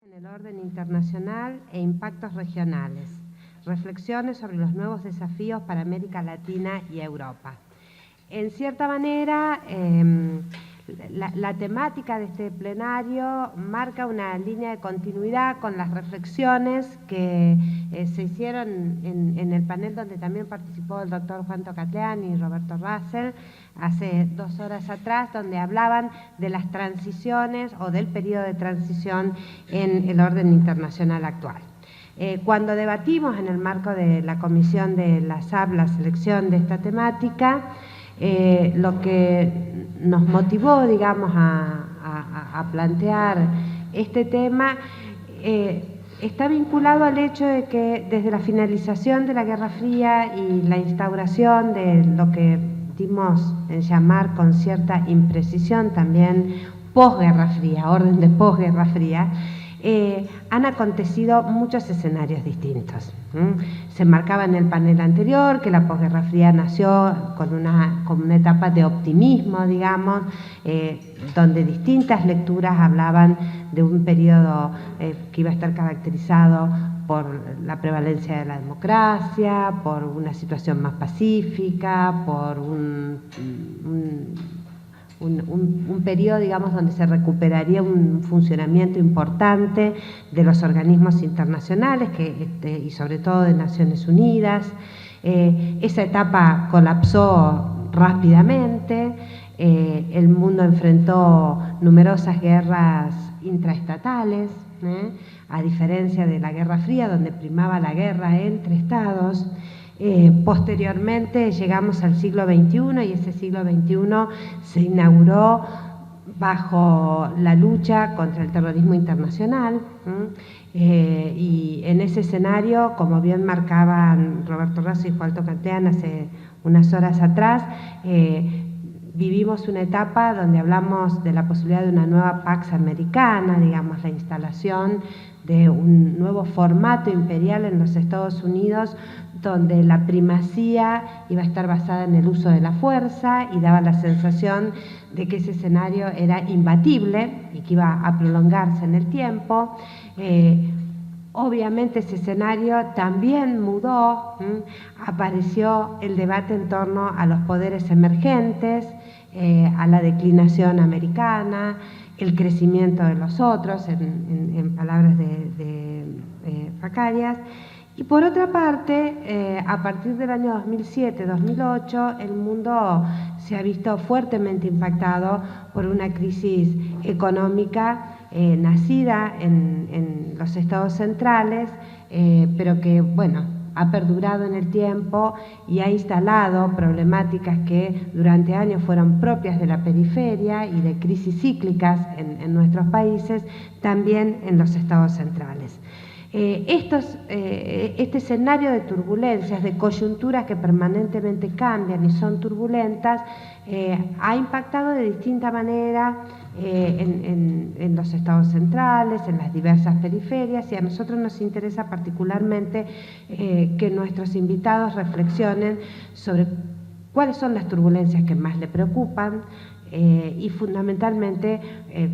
En el orden internacional e impactos regionales. Reflexiones sobre los nuevos desafíos para América Latina y Europa. En cierta manera, la temática de este plenario marca una línea de continuidad con las reflexiones que se hicieron en el panel donde también participó el doctor Juan Tocatleán y Roberto Russell hace 2 horas atrás, donde hablaban de las transiciones o del periodo de transición en el orden internacional actual. Cuando debatimos en el marco de la comisión de la SAB la selección de esta temática, lo que nos motivó, digamos, a plantear este tema está vinculado al hecho de que desde la finalización de la Guerra Fría y la instauración de lo que dimos en llamar con cierta imprecisión también posguerra fría, orden de posguerra fría, han acontecido muchos escenarios distintos. Se marcaba en el panel anterior que la posguerra fría nació con una etapa de optimismo, digamos, donde distintas lecturas hablaban de un periodo que iba a estar caracterizado por la prevalencia de la democracia, por una situación más pacífica, por un periodo, digamos, donde se recuperaría un funcionamiento importante de los organismos internacionales y sobre todo de Naciones Unidas. Esa etapa colapsó rápidamente, el mundo enfrentó numerosas guerras intraestatales, a diferencia de la Guerra Fría, donde primaba la guerra entre estados. Posteriormente llegamos al siglo XXI y ese siglo XXI se inauguró bajo la lucha contra el terrorismo internacional, y en ese escenario, como bien marcaban Roberto Russell y Juan Tocatleán hace unas horas atrás, vivimos una etapa donde hablamos de la posibilidad de una nueva Pax Americana, digamos, la instalación de un nuevo formato imperial en los Estados Unidos, donde la primacía iba a estar basada en el uso de la fuerza y daba la sensación de que ese escenario era imbatible y que iba a prolongarse en el tiempo. Obviamente ese escenario también mudó, apareció el debate en torno a los poderes emergentes, a la declinación americana, el crecimiento de los otros, en palabras de Facarias. Y por otra parte, a partir del año 2007-2008, el mundo se ha visto fuertemente impactado por una crisis económica nacida en los estados centrales, pero que, bueno, ha perdurado en el tiempo y ha instalado problemáticas que durante años fueron propias de la periferia y de crisis cíclicas en nuestros países, también en los estados centrales. Este escenario de turbulencias, de coyunturas que permanentemente cambian y son turbulentas, ha impactado de distinta manera en los estados centrales, en las diversas periferias, y a nosotros nos interesa particularmente que nuestros invitados reflexionen sobre cuáles son las turbulencias que más le preocupan, y fundamentalmente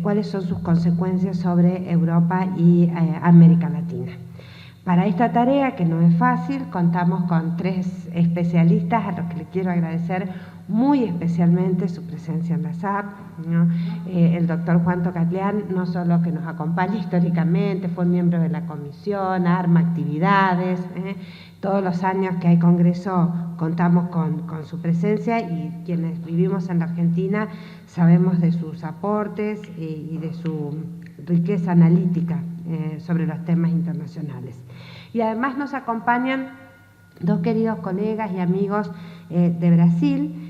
cuáles son sus consecuencias sobre Europa y América Latina. Para esta tarea, que no es fácil, contamos con 3 especialistas a los que les quiero agradecer muy especialmente su presencia en la SAB, ¿no? El doctor Juan Tocatleán, no solo que nos acompaña históricamente, fue miembro de la comisión, arma actividades, todos los años que hay congreso contamos con su presencia, y quienes vivimos en la Argentina sabemos de sus aportes y de su riqueza analítica sobre los temas internacionales. Y además nos acompañan 2 queridos colegas y amigos de Brasil,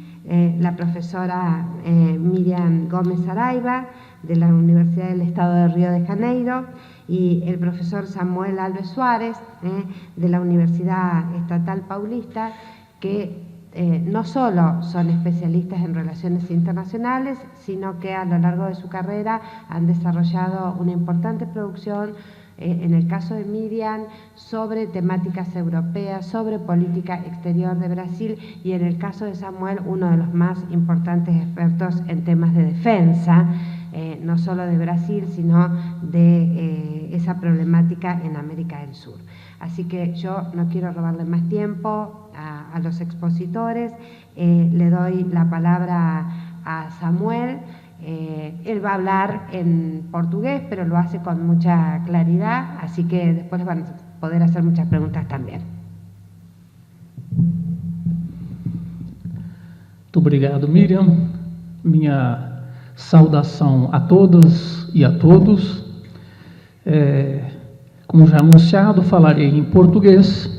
la profesora Miriam Gómez Saraiva, de la Universidad del Estado de Río de Janeiro, y el profesor Samuel Alves Suárez, de la Universidad Estatal Paulista, que no solo son especialistas en relaciones internacionales, sino que a lo largo de su carrera han desarrollado una importante producción, en el caso de Miriam, sobre temáticas europeas, sobre política exterior de Brasil, y en el caso de Samuel, uno de los más importantes expertos en temas de defensa no solo de Brasil, sino de esa problemática en América del Sur. Así que yo no quiero robarle más tiempo a los expositores, le doy la palabra a Samuel. Él va a hablar en portugués, pero lo hace con mucha claridad, así que después van a poder hacer muchas preguntas también. Muito obrigado, Miriam. Minha saudação a todas e a todos. Como já anunciado, falarei em português.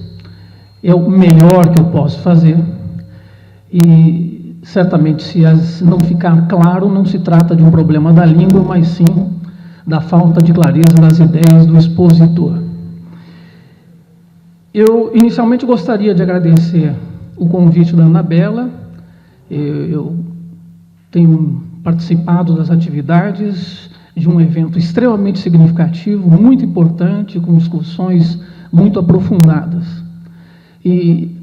É o melhor que eu posso fazer. E certamente, se não ficar claro, não se trata de um problema da língua, mas sim da falta de clareza das ideias do expositor. Eu inicialmente gostaria de agradecer o convite da Anabela. Eu tenho participado das atividades de um evento extremamente significativo, muito importante, com discussões muito aprofundadas. E,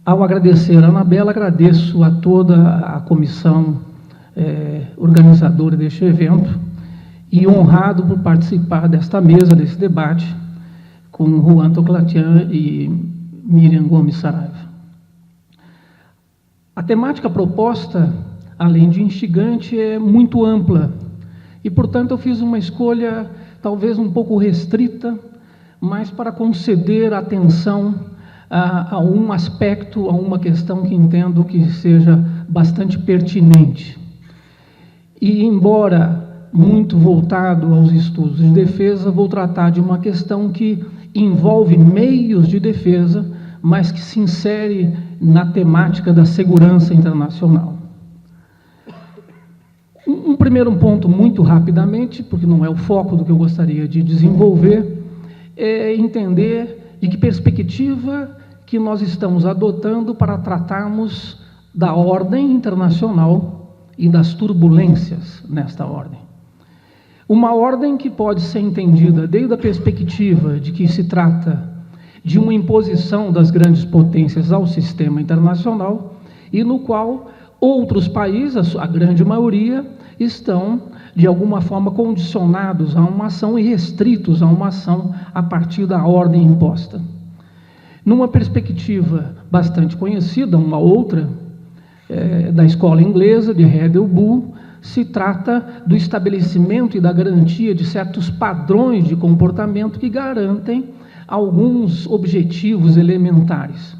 ao agradecer a Anabela, agradeço a toda a comissão organizadora deste evento e honrado por participar desta mesa, desse debate, com Juan Toclatian e Miriam Gomes Saraiva. A temática proposta, além de instigante, é muito ampla e, portanto, eu fiz uma escolha talvez um pouco restrita, mas para conceder atenção a um aspecto, a uma questão que entendo que seja bastante pertinente. E, embora muito voltado aos estudos de defesa, vou tratar de uma questão que envolve meios de defesa, mas que se insere na temática da segurança internacional. Um primeiro ponto, muito rapidamente, porque não é o foco do que eu gostaria de desenvolver, é entender de que perspectiva que nós estamos adotando para tratarmos da ordem internacional e das turbulências nesta ordem. Uma ordem que pode ser entendida desde a perspectiva de que se trata de uma imposição das grandes potências ao sistema internacional e no qual outros países, a grande maioria, estão, de alguma forma, condicionados a uma ação e restritos a uma ação a partir da ordem imposta. Numa perspectiva bastante conhecida, uma outra, da escola inglesa, de Heidelberg, se trata do estabelecimento e da garantia de certos padrões de comportamento que garantem alguns objetivos elementares.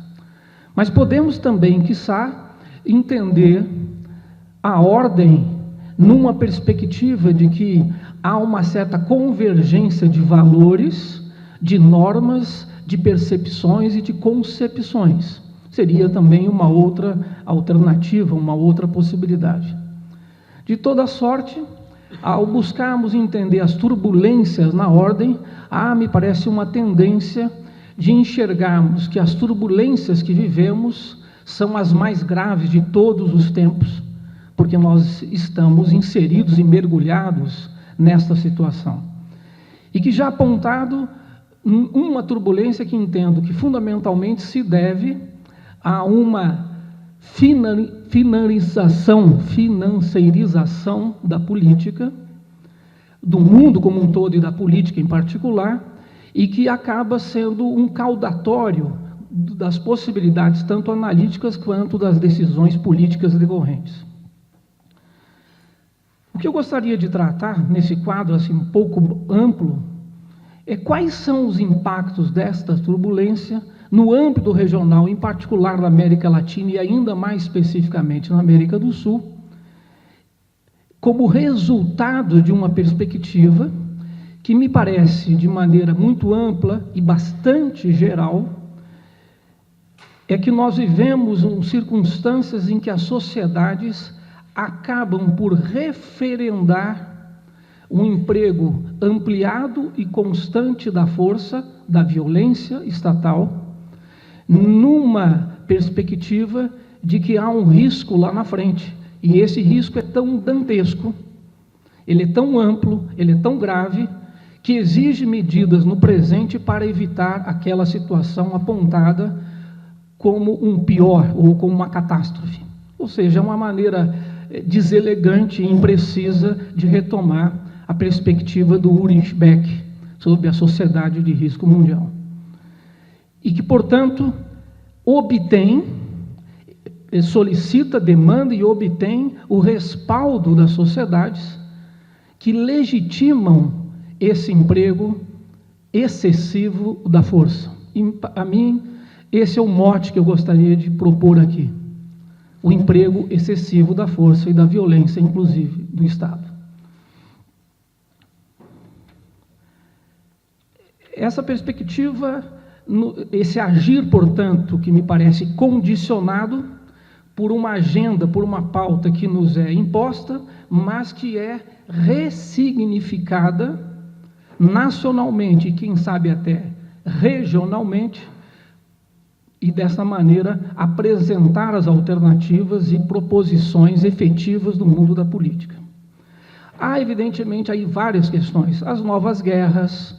Mas podemos também, quiçá, entender a ordem numa perspectiva de que há uma certa convergência de valores, de normas, de percepções e de concepções. Seria também uma outra alternativa, uma outra possibilidade. De toda sorte, ao buscarmos entender as turbulências na ordem, me parece uma tendência de enxergarmos que as turbulências que vivemos são as mais graves de todos os tempos, porque nós estamos inseridos e mergulhados nesta situação. E que já apontado, uma turbulência que entendo que fundamentalmente se deve a uma financeirização da política, do mundo como um todo e da política em particular, e que acaba sendo um caudatório das possibilidades tanto analíticas quanto das decisões políticas decorrentes. O que eu gostaria de tratar nesse quadro assim um pouco amplo é quais são os impactos desta turbulência no âmbito regional, em particular na América Latina e ainda mais especificamente na América do Sul, como resultado de uma perspectiva que me parece, de maneira muito ampla e bastante geral, é que nós vivemos circunstâncias em que as sociedades acabam por referendar um emprego ampliado e constante da força, da violência estatal, numa perspectiva de que há um risco lá na frente. E esse risco é tão dantesco, ele é tão amplo, ele é tão grave, que exige medidas no presente para evitar aquela situação apontada como um pior ou como uma catástrofe. Ou seja, é uma maneira deselegante e imprecisa de retomar a perspectiva do Ulrich Beck sobre a sociedade de risco mundial. E que, portanto, solicita, demanda e obtém o respaldo das sociedades que legitimam esse emprego excessivo da força. E, a mim, esse é o mote que eu gostaria de propor aqui. O emprego excessivo da força e da violência, inclusive, do Estado. Essa perspectiva, esse agir, portanto, que me parece condicionado por uma agenda, por uma pauta que nos é imposta, mas que é ressignificada nacionalmente e, quem sabe, até regionalmente, e dessa maneira apresentar as alternativas e proposições efetivas do mundo da política. Há, evidentemente, aí várias questões: as novas guerras,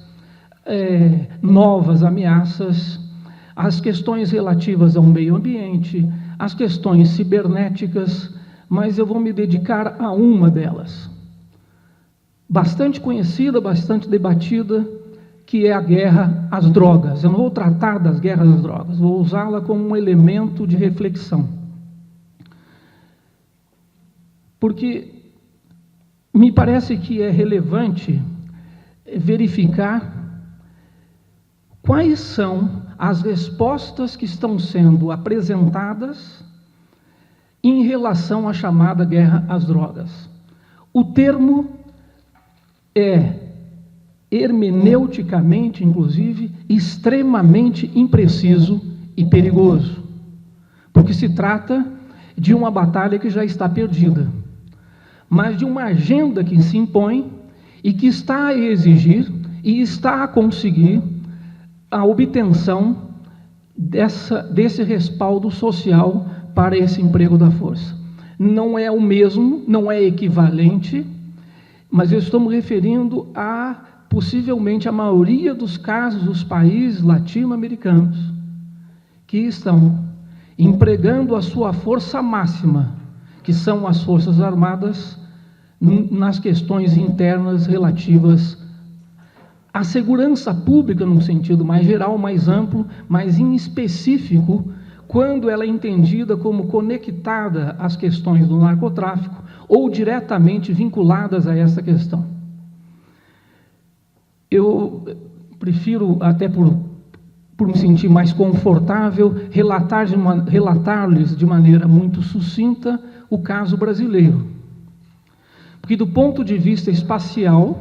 novas ameaças, as questões relativas ao meio ambiente, as questões cibernéticas, mas eu vou me dedicar a uma delas, bastante conhecida, bastante debatida, que é a guerra às drogas. Eu não vou tratar das guerras às drogas, vou usá-la como um elemento de reflexão. Porque me parece que é relevante verificar quais são as respostas que estão sendo apresentadas em relação à chamada guerra às drogas. O termo é, hermeneuticamente, inclusive, extremamente impreciso e perigoso, porque se trata de uma batalha que já está perdida, mas de uma agenda que se impõe e que está a exigir e está a conseguir a obtenção desse respaldo social para esse emprego da força. Não é o mesmo, não é equivalente, mas eu estou me referindo a, possivelmente, a maioria dos casos dos países latino-americanos que estão empregando a sua força máxima, que são as Forças Armadas, nas questões internas relativas à segurança pública, num sentido mais geral, mais amplo, mas em específico, quando ela é entendida como conectada às questões do narcotráfico ou diretamente vinculadas a essa questão. Eu prefiro, até por me sentir mais confortável, relatar-lhes de maneira muito sucinta o caso brasileiro. Porque, do ponto de vista espacial,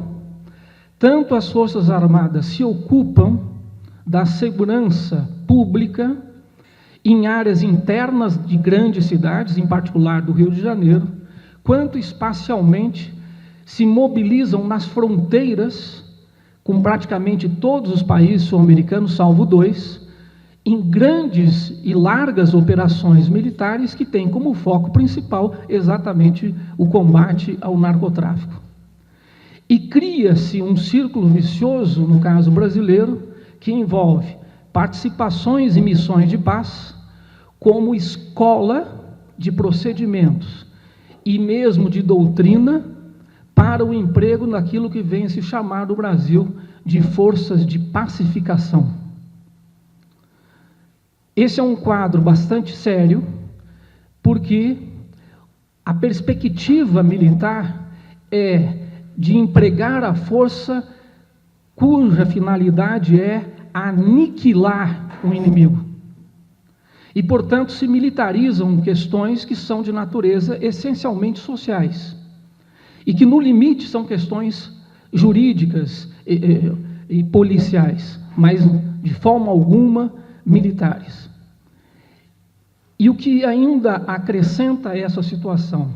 tanto as Forças Armadas se ocupam da segurança pública em áreas internas de grandes cidades, em particular do Rio de Janeiro, quanto espacialmente se mobilizam nas fronteiras, com praticamente todos os países sul-americanos, salvo 2, em grandes e largas operações militares que têm como foco principal exatamente o combate ao narcotráfico. E cria-se um círculo vicioso, no caso brasileiro, que envolve participações em missões de paz como escola de procedimentos e mesmo de doutrina para o emprego naquilo que vem a se chamar no Brasil de forças de pacificação. Esse é um quadro bastante sério, porque a perspectiva militar é de empregar a força cuja finalidade é aniquilar o inimigo. E, portanto, se militarizam questões que são de natureza essencialmente sociais, e que, no limite, são questões jurídicas e policiais, mas, de forma alguma, militares. E o que ainda acrescenta essa situação,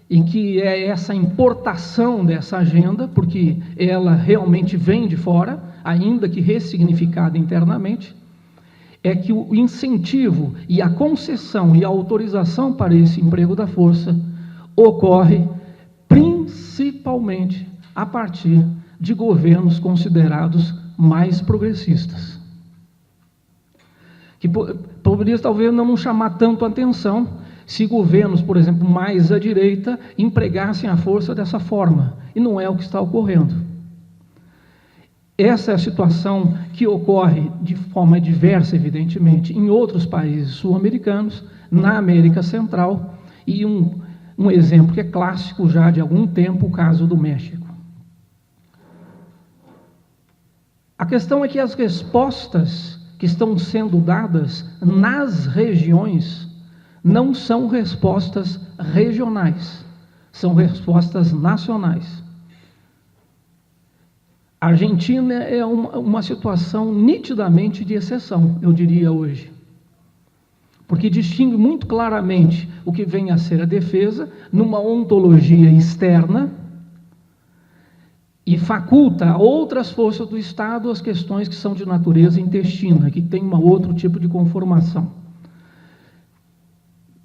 em que é essa importação dessa agenda, porque ela realmente vem de fora, ainda que ressignificada internamente, é que o incentivo e a concessão e a autorização para esse emprego da força ocorre principalmente a partir de governos considerados mais progressistas, que poderia talvez não chamar tanto a atenção se governos, por exemplo, mais à direita, empregassem a força dessa forma, e não é o que está ocorrendo. Essa é a situação que ocorre de forma diversa, evidentemente, em outros países sul-americanos, na América Central, e um exemplo que é clássico já de algum tempo, o caso do México. A questão é que as respostas que estão sendo dadas nas regiões não são respostas regionais, são respostas nacionais. A Argentina é uma situação nitidamente de exceção, eu diria hoje, porque distingue muito claramente o que vem a ser a defesa numa ontologia externa e faculta a outras forças do Estado as questões que são de natureza intestina, que tem um outro tipo de conformação.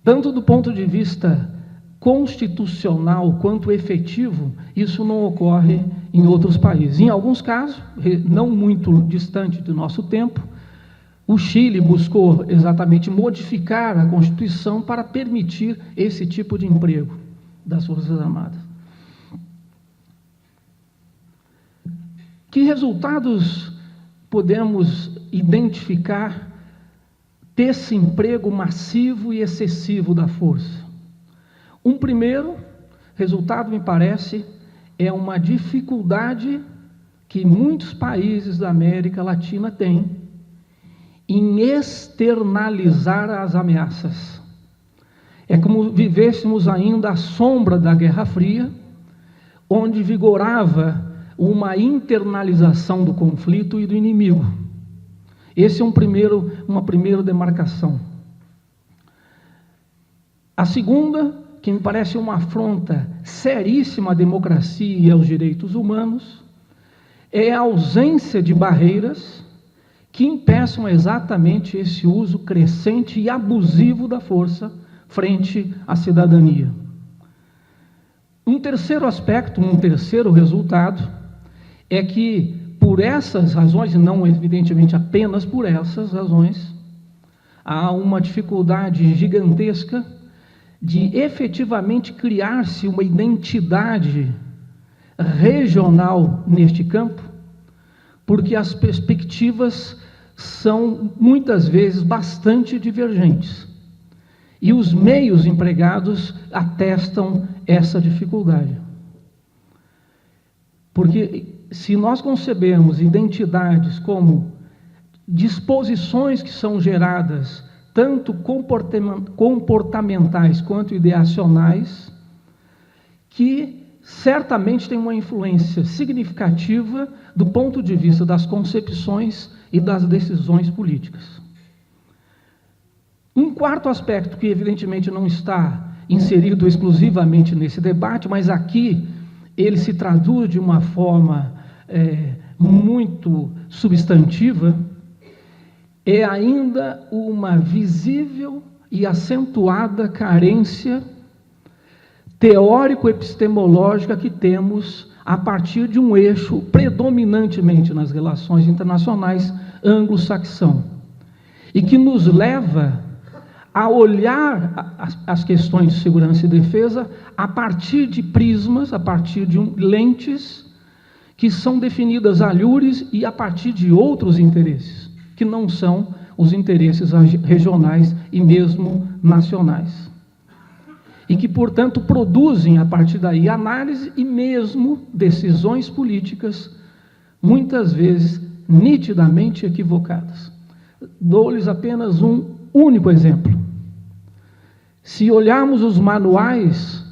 Tanto do ponto de vista constitucional quanto efetivo, isso não ocorre em outros países. Em alguns casos, não muito distante do nosso tempo, o Chile buscou exatamente modificar a Constituição para permitir esse tipo de emprego das Forças Armadas. Que resultados podemos identificar desse emprego massivo e excessivo da força? Um primeiro resultado, me parece, é uma dificuldade que muitos países da América Latina têm em externalizar as ameaças. É como vivêssemos ainda à sombra da Guerra Fria, onde vigorava uma internalização do conflito e do inimigo. Esse é uma primeira demarcação. A segunda, que me parece uma afronta seríssima à democracia e aos direitos humanos, é a ausência de barreiras que impeçam exatamente esse uso crescente e abusivo da força frente à cidadania. Um terceiro aspecto, um terceiro resultado, é que, por essas razões, e não evidentemente apenas por essas razões, há uma dificuldade gigantesca de efetivamente criar-se uma identidade regional neste campo, porque as perspectivas são, muitas vezes, bastante divergentes. E os meios empregados atestam essa dificuldade. Porque se nós concebermos identidades como disposições que são geradas, tanto comportamentais quanto ideacionais, que certamente têm uma influência significativa do ponto de vista das concepções e das decisões políticas. Um quarto aspecto, que evidentemente não está inserido exclusivamente nesse debate, mas aqui ele se traduz de uma forma muito substantiva, é ainda uma visível e acentuada carência teórico-epistemológica que temos a partir de um eixo predominantemente nas relações internacionais anglo-saxão, e que nos leva a olhar as questões de segurança e defesa a partir de prismas, a partir de lentes que são definidas a lures e a partir de outros interesses, que não são os interesses regionais e mesmo nacionais. E que, portanto, produzem, a partir daí, análise e mesmo decisões políticas, muitas vezes nitidamente equivocadas. Dou-lhes apenas um único exemplo. Se olharmos os manuais,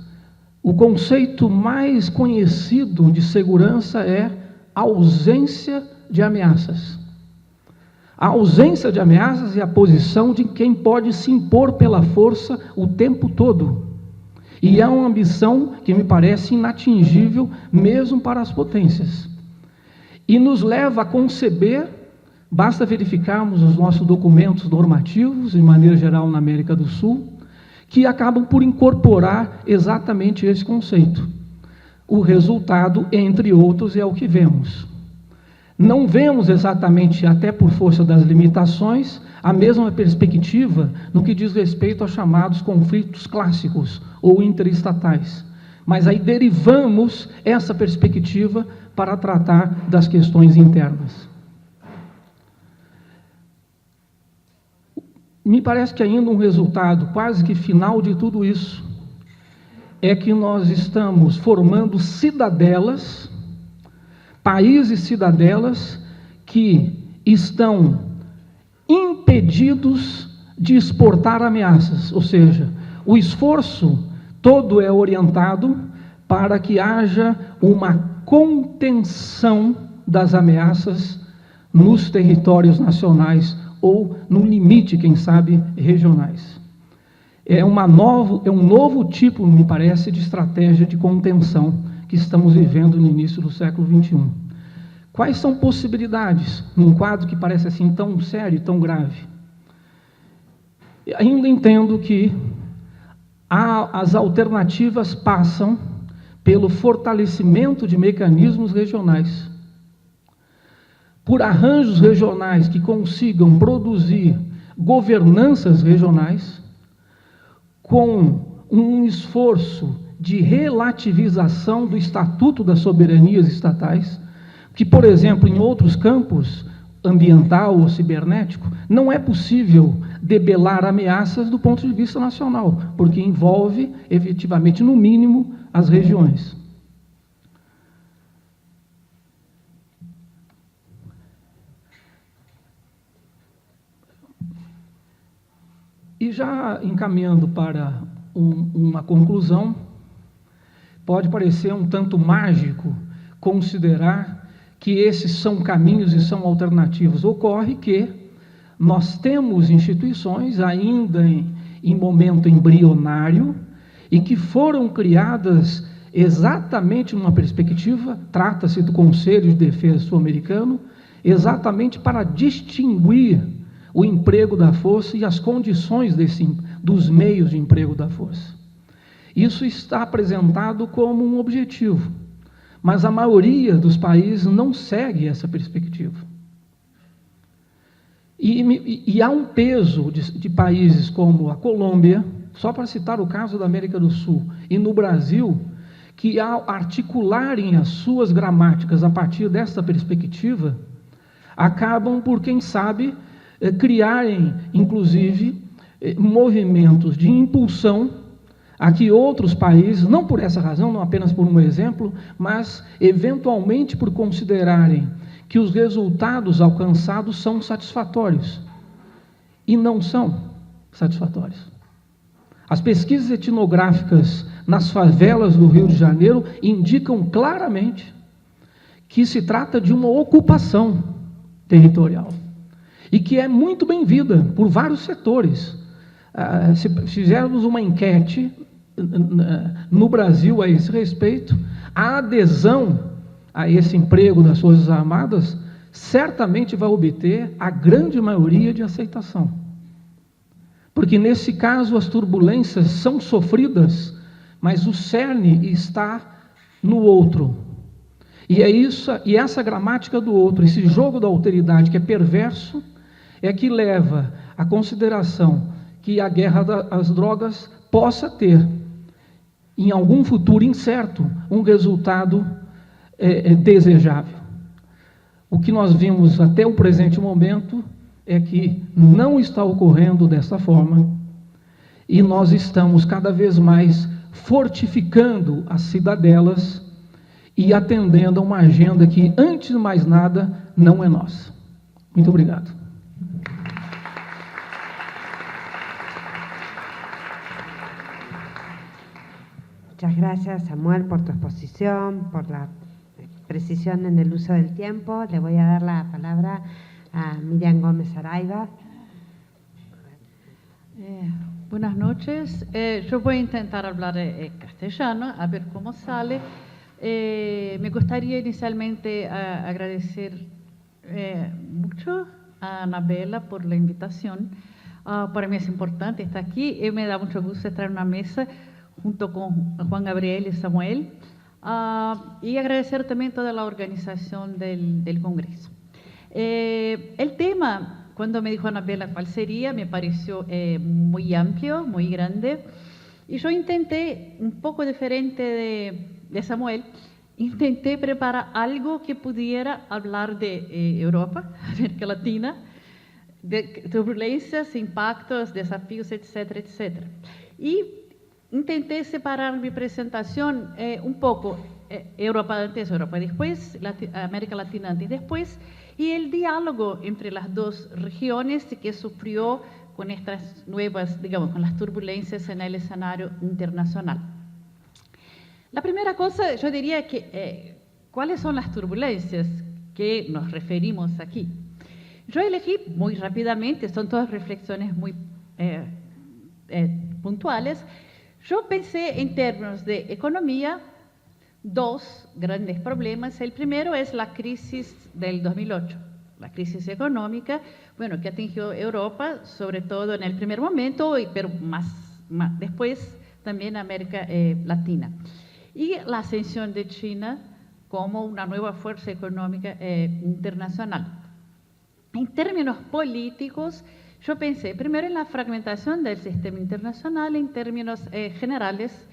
o conceito mais conhecido de segurança é a ausência de ameaças. A ausência de ameaças é a posição de quem pode se impor pela força o tempo todo. E é uma ambição que me parece inatingível mesmo para as potências. E nos leva a conceber, basta verificarmos os nossos documentos normativos, de maneira geral na América do Sul, que acabam por incorporar exatamente esse conceito. O resultado, entre outros, é o que vemos. não vemos exatamente, até por força das limitações, a mesma perspectiva no que diz respeito aos chamados conflitos clássicos ou interestatais. Mas aí derivamos essa perspectiva para tratar das questões internas. Me parece que ainda um resultado quase que final de tudo isso é que nós estamos formando cidadelas, países cidadelas, que estão impedidos de exportar ameaças, ou seja, o esforço todo é orientado para que haja uma contenção das ameaças nos territórios nacionais ou no limite, quem sabe, regionais. É um novo tipo, me parece, de estratégia de contenção que estamos vivendo no início do século XXI. Quais são possibilidades num quadro que parece assim tão sério, tão grave? Ainda entendo que as alternativas passam pelo fortalecimento de mecanismos regionais, por arranjos regionais que consigam produzir governanças regionais, com um esforço de relativização do Estatuto das Soberanias Estatais, que, por exemplo, em outros campos, ambiental ou cibernético, não é possível debelar ameaças do ponto de vista nacional, porque envolve, efetivamente, no mínimo, as regiões. E já encaminhando para uma conclusão, pode parecer um tanto mágico considerar que esses são caminhos e são alternativas. Ocorre que nós temos instituições ainda em momento embrionário e que foram criadas exatamente numa perspectiva, trata-se do Conselho de Defesa Sul-Americano, exatamente para distinguir o emprego da força e as condições dos meios de emprego da força. Isso está apresentado como um objetivo, mas a maioria dos países não segue essa perspectiva. E há um peso de países como a Colômbia, só para citar o caso da América do Sul, e no Brasil, que ao articularem as suas gramáticas a partir dessa perspectiva, acabam por, quem sabe, criarem, inclusive, movimentos de impulsão a que outros países, não por essa razão, não apenas por um exemplo, mas eventualmente por considerarem que os resultados alcançados são satisfatórios, e não são satisfatórios. As pesquisas etnográficas nas favelas do Rio de Janeiro indicam claramente que se trata de uma ocupação territorial, e que é muito bem-vinda por vários setores. Se fizermos uma enquete no Brasil a esse respeito, a adesão a esse emprego das Forças Armadas certamente vai obter a grande maioria de aceitação. Porque, nesse caso, as turbulências são sofridas, mas o cerne está no outro. E é isso, e essa gramática do outro, esse jogo da alteridade que é perverso, é que leva à consideração que a guerra às drogas possa ter, em algum futuro incerto, um resultado desejável. O que nós vimos até o presente momento é que não está ocorrendo dessa forma, e nós estamos cada vez mais fortificando as cidadelas e atendendo a uma agenda que, antes de mais nada, não é nossa. Muito obrigado. Muchas gracias, Samuel, por tu exposición, por la precisión en el uso del tiempo. Le voy a dar la palabra a Miriam Gómez Araiva. Buenas noches. Yo voy a intentar hablar castellano, a ver cómo sale. Me gustaría inicialmente agradecer mucho a Anabela por la invitación. Para mí es importante estar aquí y me da mucho gusto estar en una mesa junto con Juan Gabriel y Samuel. y agradecer también toda la organización del Congreso. El tema, cuando me dijo Anabela cuál sería, me pareció muy amplio, muy grande, y yo intenté, un poco diferente de Samuel, intenté preparar algo que pudiera hablar de Europa, América Latina, de turbulencias, impactos, desafíos, etcétera, etcétera. Y intenté separar mi presentación un poco, Europa antes, Europa después, América Latina antes y después, y el diálogo entre las dos regiones que sufrió con estas nuevas, digamos, con las turbulencias en el escenario internacional. La primera cosa, yo diría que, ¿cuáles son las turbulencias que nos referimos aquí? Yo elegí muy rápidamente, son todas reflexiones muy puntuales. Yo pensé en términos de economía, dos grandes problemas. El primero es la crisis del 2008, la crisis económica, bueno, que atingió Europa, sobre todo en el primer momento, pero más después también América Latina. Y la ascensión de China como una nueva fuerza económica internacional. En términos políticos, yo pensé primero en la fragmentación del sistema internacional en términos generales,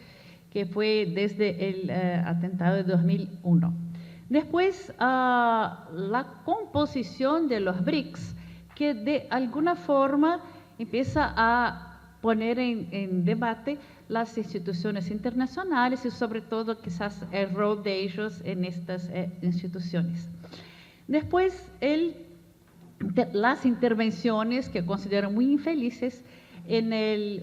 que fue desde el atentado de 2001. Después, la composición de los BRICS, que de alguna forma empieza a poner en debate las instituciones internacionales y sobre todo quizás el rol de ellos en estas instituciones. Después, las intervenciones que considero muy infelices en el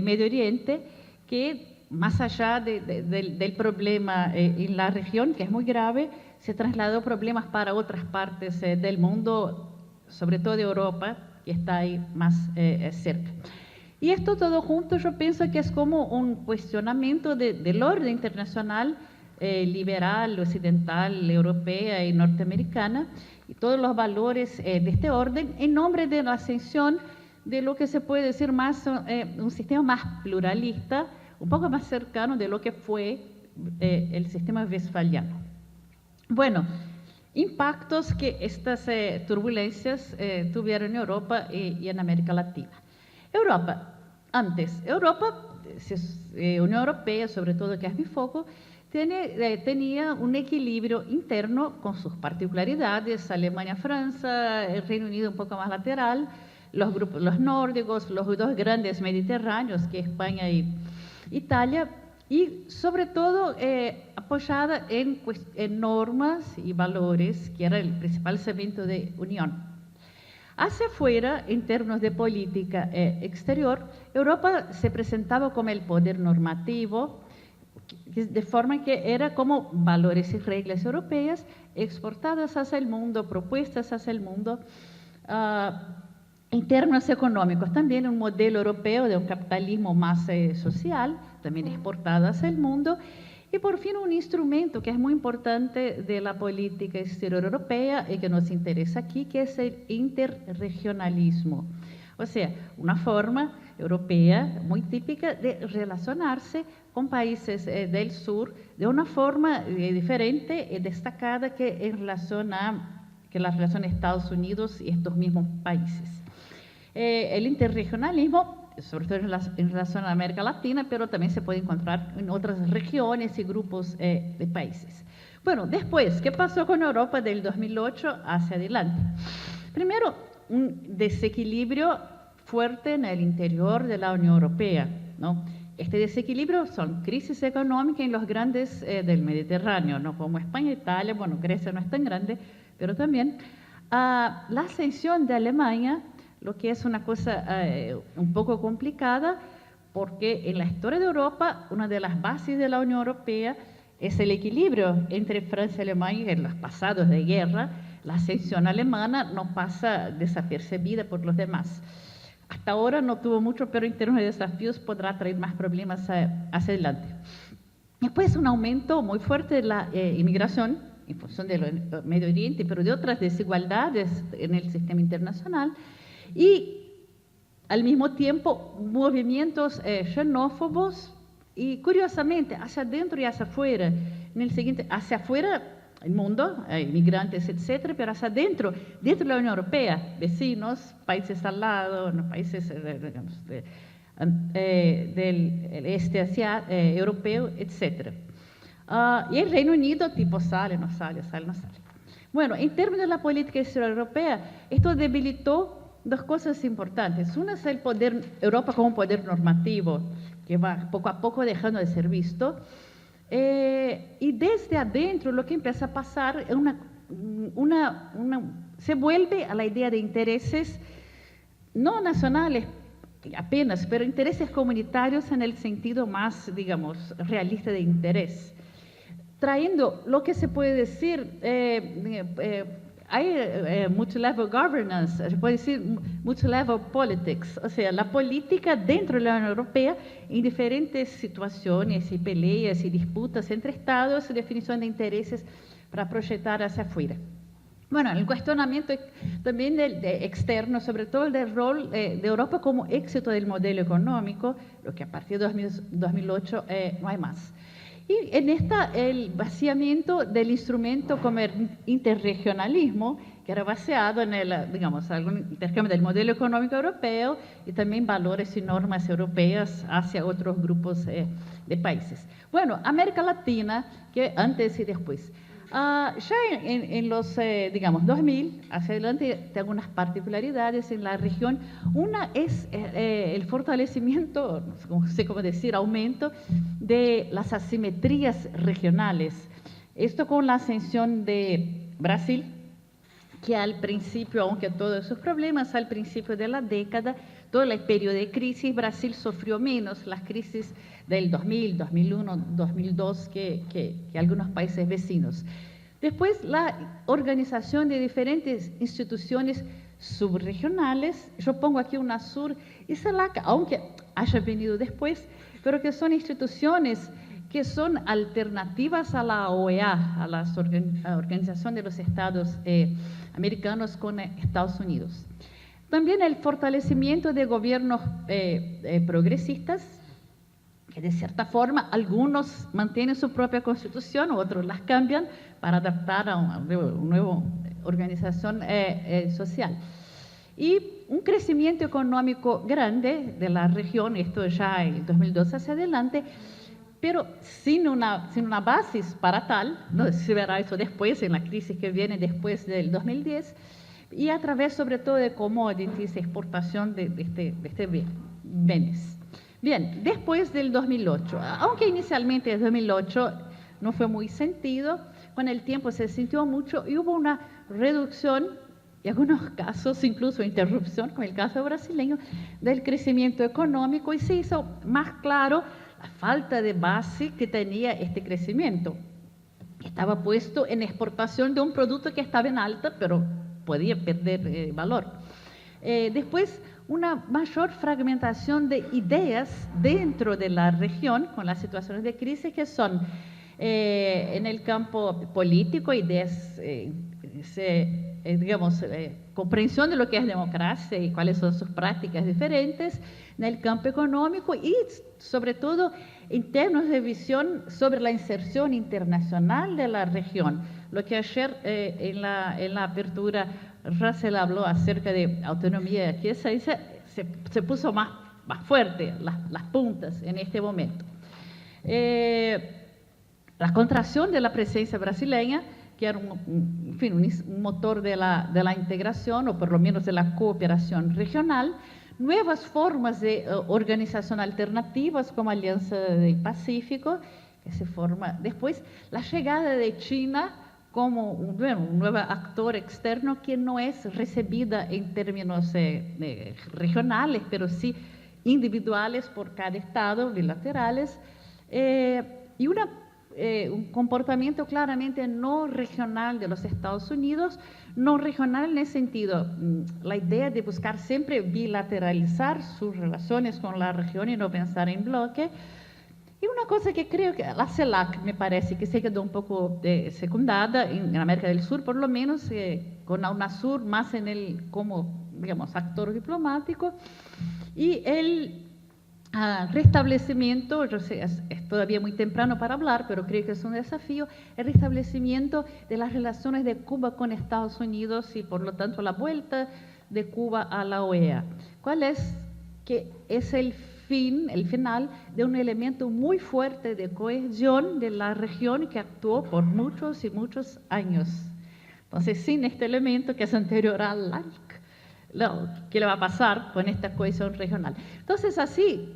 Medio Oriente, que más allá del problema en la región, que es muy grave, se trasladó problemas para otras partes del mundo, sobre todo de Europa, que está ahí más cerca. Y esto todo junto yo pienso que es como un cuestionamiento del orden internacional liberal, occidental, europea y norteamericana, y todos los valores de este orden, en nombre de la ascensión de lo que se puede decir más un sistema más pluralista, un poco más cercano de lo que fue el sistema westfaliano. Bueno, impactos que estas turbulencias tuvieron en Europa y en América Latina. Europa, Unión Europea, sobre todo que es mi foco, tenía un equilibrio interno con sus particularidades, Alemania, Francia, el Reino Unido un poco más lateral, los nórdicos, los dos grandes mediterráneos, que España y Italia, y sobre todo apoyada en normas y valores, que era el principal cemento de unión. Hacia afuera, en términos de política exterior, Europa se presentaba como el poder normativo, de forma que era como valores y reglas europeas exportadas hacia el mundo, propuestas hacia el mundo. En términos económicos, también un modelo europeo de un capitalismo más social, también exportado hacia el mundo. Y por fin un instrumento que es muy importante de la política exterior europea y que nos interesa aquí, que es el interregionalismo. O sea, una forma europea muy típica de relacionarse con países del sur de una forma diferente y destacada que la relación Estados Unidos y estos mismos países. El interregionalismo, sobre todo en relación a América Latina, pero también se puede encontrar en otras regiones y grupos de países. Bueno, después, ¿qué pasó con Europa del 2008 hacia adelante? Primero, un desequilibrio fuerte en el interior de la Unión Europea, ¿no? Este desequilibrio son crisis económicas en los grandes del Mediterráneo, ¿no? Como España e Italia, bueno, Grecia no es tan grande, pero también la ascensión de Alemania, lo que es una cosa un poco complicada, porque en la historia de Europa, una de las bases de la Unión Europea es el equilibrio entre Francia y Alemania en los pasados de guerra. La ascensión alemana no pasa desapercibida por los demás. Hasta ahora no tuvo mucho, pero en términos de desafíos podrá traer más problemas hacia adelante. Después un aumento muy fuerte de la inmigración en función del Medio Oriente, pero de otras desigualdades en el sistema internacional. Y al mismo tiempo movimientos xenófobos y curiosamente hacia adentro y hacia afuera. en el siguiente, hacia afuera, el mundo, inmigrantes, etcétera, pero hacia adentro, dentro de la Unión Europea, vecinos, países al lado, no, países digamos, del este europeo, etcétera. Y el Reino Unido, tipo, sale, no sale, sale, no sale. Bueno, en términos de la política exterior europea, esto debilitó dos cosas importantes. Una es el poder, Europa como un poder normativo, que va poco a poco dejando de ser visto. Y desde adentro lo que empieza a pasar es se vuelve a la idea de intereses no nacionales apenas, pero intereses comunitarios en el sentido más, digamos, realista de interés. Trayendo lo que se puede decir, hay multilevel governance, se puede decir multilevel politics, o sea, la política dentro de la Unión Europea en diferentes situaciones y peleas y disputas entre estados y definición de intereses para proyectar hacia afuera. Bueno, el cuestionamiento también externo, sobre todo el del rol de Europa como éxito del modelo económico, lo que a partir de 2008 no hay más. Y en el vaciamiento del instrumento como el interregionalismo, que era baseado en el, digamos, algún intercambio del modelo económico europeo y también valores y normas europeas hacia otros grupos de países. Bueno, América Latina, que antes y después. Ya en los, digamos, 2000, hacia adelante, hay algunas particularidades en la región. Una es el fortalecimiento, no sé cómo decir, aumento de las asimetrías regionales. Esto con la ascensión de Brasil, que al principio, aunque todos sus problemas, al principio de la década, todo el periodo de crisis, Brasil sufrió menos las crisis del 2000, 2001, 2002 que algunos países vecinos. Después, la organización de diferentes instituciones subregionales, yo pongo aquí UNASUR y CELAC, aunque haya venido después, pero que son instituciones que son alternativas a la OEA, a la Organización de los Estados Americanos con Estados Unidos. También el fortalecimiento de gobiernos progresistas, que de cierta forma algunos mantienen su propia constitución, otros las cambian para adaptar a una nueva organización social. Y un crecimiento económico grande de la región, esto ya en 2012 hacia adelante, pero sin una base para tal, ¿no? Se verá eso después, en la crisis que viene después del 2010, y a través sobre todo de commodities, exportación de este bienes. Bien, después del 2008, aunque inicialmente el 2008 no fue muy sentido, con el tiempo se sintió mucho y hubo una reducción, en algunos casos incluso interrupción, como el caso brasileño, del crecimiento económico y se hizo más claro la falta de base que tenía este crecimiento. Estaba puesto en exportación de un producto que estaba en alta, pero podía perder valor. Después, una mayor fragmentación de ideas dentro de la región con las situaciones de crisis que son en el campo político, ideas, digamos, comprensión de lo que es democracia y cuáles son sus prácticas diferentes, en el campo económico y sobre todo en términos de visión sobre la inserción internacional de la región. Lo que ayer en la apertura Russell habló acerca de autonomía, que se puso más fuerte las puntas en este momento. La contracción de la presencia brasileña, que era un motor de la integración, o por lo menos de la cooperación regional, nuevas formas de organización alternativas como Alianza del Pacífico, que se forma después, la llegada de China como un nuevo actor externo que no es recibida en términos regionales, pero sí individuales por cada estado, bilaterales, y un comportamiento claramente no regional de los Estados Unidos, no regional en el sentido, la idea de buscar siempre bilateralizar sus relaciones con la región y no pensar en bloque. Y una cosa que creo que la CELAC me parece que se quedó un poco secundada en América del Sur, por lo menos con la UNASUR más como, digamos, actor diplomático, y Restablecimiento, yo sé, es todavía muy temprano para hablar, pero creo que es un desafío, el restablecimiento de las relaciones de Cuba con Estados Unidos y por lo tanto la vuelta de Cuba a la OEA. ¿Cuál es? Que es el final de un elemento muy fuerte de cohesión de la región que actuó por muchos y muchos años. Entonces, sin este elemento que es anterior al LAC, ¿qué le va a pasar con esta cohesión regional? Entonces, así,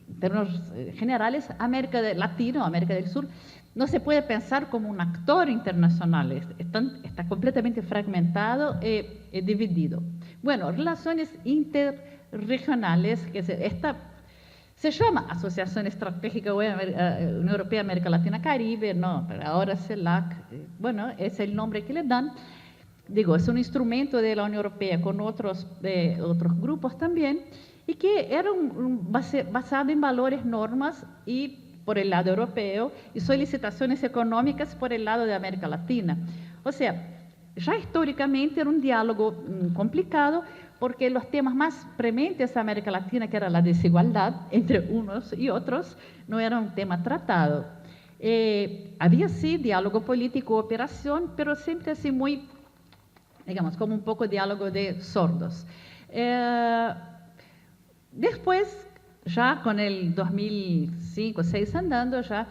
en términos generales, América Latina o América del Sur no se puede pensar como un actor internacional, está completamente fragmentado y dividido. Bueno, relaciones interregionales, que se llama Asociación Estratégica Unión Europea, América Latina, Caribe, no, pero ahora CELAC, bueno, es el nombre que le dan. Digo, es un instrumento de la Unión Europea con otros grupos también, y que era basado en valores, normas, y por el lado europeo, y solicitaciones económicas por el lado de América Latina. O sea, ya históricamente era un diálogo complicado, porque los temas más prementes de América Latina, que era la desigualdad entre unos y otros, no era un tema tratado. Había sí diálogo político, cooperación, pero siempre así muy, digamos, como un poco diálogo de sordos. Después, ya con el 2005-2006 andando, ya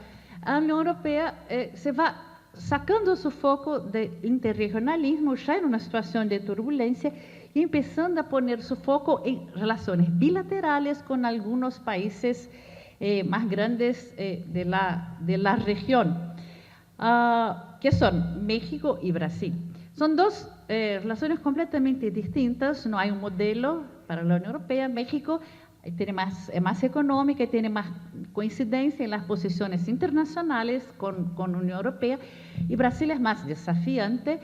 la Unión Europea se va sacando su foco de interregionalismo, ya en una situación de turbulencia, y empezando a poner su foco en relaciones bilaterales con algunos países más grandes de la región, que son México y Brasil. Son dos relaciones completamente distintas, no hay un modelo para la Unión Europea. México es más económica y tiene más coincidencia en las posiciones internacionales con la Unión Europea, y Brasil es más desafiante,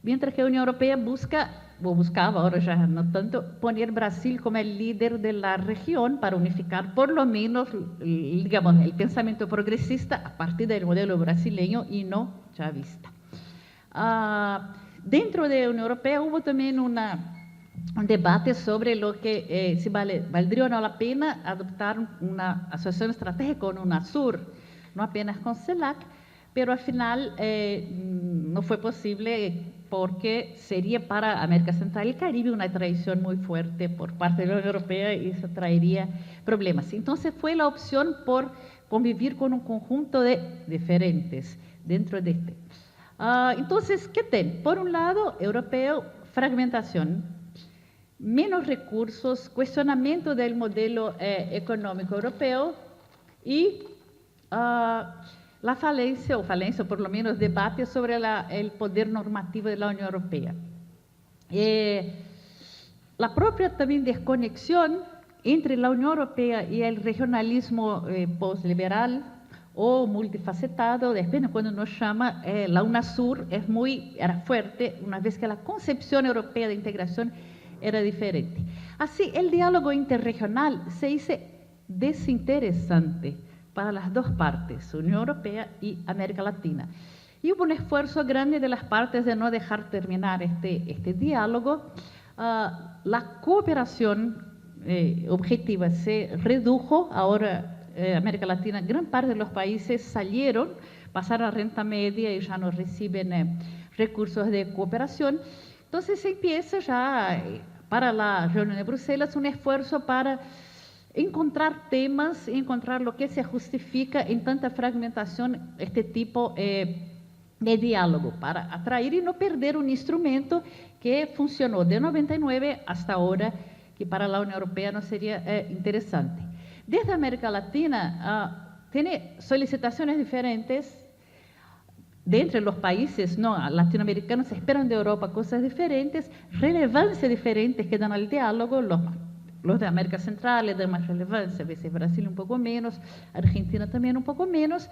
mientras que la Unión Europea buscaba, ahora ya no tanto, poner Brasil como el líder de la región para unificar por lo menos, digamos, el pensamiento progresista a partir del modelo brasileño y no chavista. Dentro de la Unión Europea hubo también un debate sobre lo que si valdría o no la pena adoptar una asociación estratégica con UNASUR, no apenas con CELAC, pero al final no fue posible, porque sería para América Central y Caribe una traición muy fuerte por parte de la Unión Europea y eso traería problemas. Entonces fue la opción por convivir con un conjunto de diferentes dentro de este. Entonces, ¿qué ten? Por un lado, europeo, fragmentación, menos recursos, cuestionamiento del modelo económico europeo y la falencia, o por lo menos debate sobre el poder normativo de la Unión Europea. La propia también desconexión entre la Unión Europea y el regionalismo postliberal o multifacetado, depende cuando nos llama, la UNASUR era fuerte, una vez que la concepción europea de integración era diferente. Así, el diálogo interregional se hizo desinteresante para las dos partes, Unión Europea y América Latina. Y hubo un esfuerzo grande de las partes de no dejar terminar este diálogo. La cooperación objetiva se redujo. Ahora, América Latina, gran parte de los países pasaron a renta media y ya no reciben recursos de cooperación. Entonces se empieza ya, para la reunión de Bruselas, un esfuerzo para encontrar temas, encontrar lo que se justifica en tanta fragmentación, este tipo de diálogo, para atraer y no perder un instrumento que funcionó de 99 hasta ahora, que para la Unión Europea no sería interesante. Desde América Latina tiene solicitaciones diferentes. De entre los países latinoamericanos esperan de Europa cosas diferentes, relevancias diferentes que dan al diálogo. Los de América Central le dan más relevancia, a veces Brasil un poco menos, Argentina también un poco menos,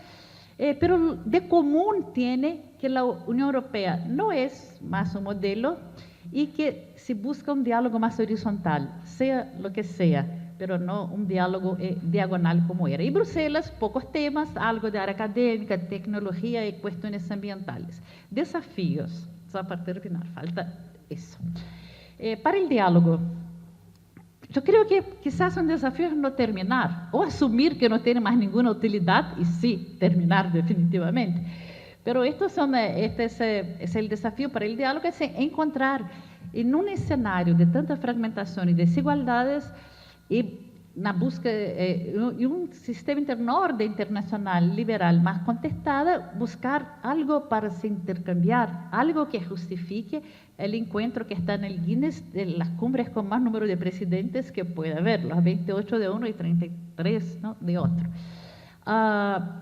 pero de común tiene que la Unión Europea no es más un modelo y que se busca un diálogo más horizontal, sea lo que sea, pero no un diálogo diagonal como era. Y Bruselas, pocos temas, algo de área académica, tecnología y cuestiones ambientales. Desafíos, só para terminar, falta eso. Para el diálogo, yo creo que quizás un desafío es no terminar, o asumir que no tiene más ninguna utilidad y sí, terminar definitivamente. Pero este es el desafío para el diálogo, es encontrar en un escenario de tanta fragmentación y desigualdades y na busca y un sistema orden internacional liberal más contestada, buscar algo para se intercambiar, algo que justifique el encuentro que está en el Guinness de las cumbres con más número de presidentes que puede haber, los 28 de uno y 33, ¿no?, de otro.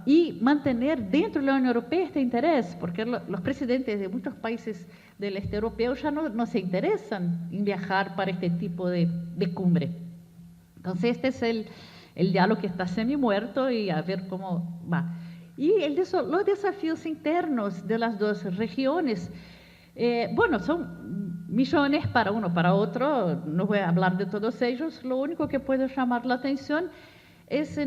Y mantener dentro de la Unión Europea este interés, porque los presidentes de muchos países del este europeo ya no se interesan en viajar para este tipo de cumbre. Entonces, este es el diálogo que está semi-muerto y a ver cómo va. Y los desafíos internos de las dos regiones, bueno, son millones para uno, para otro, no voy a hablar de todos ellos, lo único que puede llamar la atención es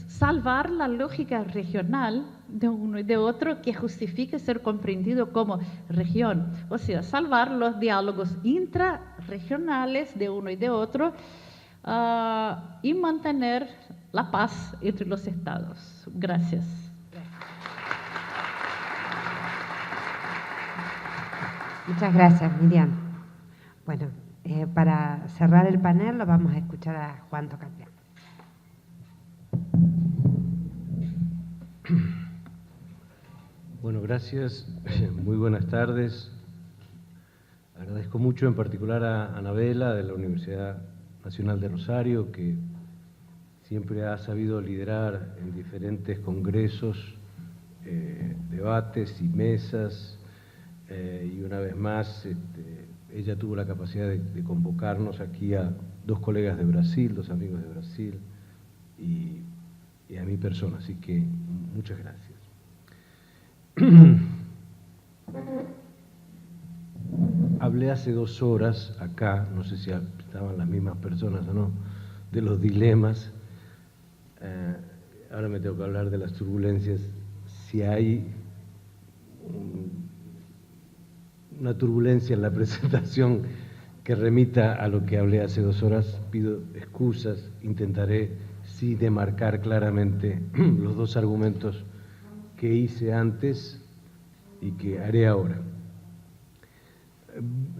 salvar la lógica regional de uno y de otro que justifique ser comprendido como región, o sea, salvar los diálogos intrarregionales de uno y de otro, y mantener la paz entre los estados. Gracias. Muchas gracias, Miriam. Bueno, para cerrar el panel lo vamos a escuchar a Juan Tocatlián. Bueno, gracias. Muy buenas tardes. Agradezco mucho en particular a Anabela de la Universidad Nacional de Rosario, que siempre ha sabido liderar en diferentes congresos, debates y mesas, y una vez más ella tuvo la capacidad de convocarnos aquí a dos colegas de Brasil, dos amigos de Brasil, y a mi persona, así que muchas gracias. Hablé hace 2 horas acá, no sé si estaban las mismas personas o no, de los dilemas. Ahora me tengo que hablar de las turbulencias. Si hay una turbulencia en la presentación que remita a lo que hablé hace 2 horas, pido excusas, intentaré sí demarcar claramente los 2 argumentos que hice antes y que haré ahora.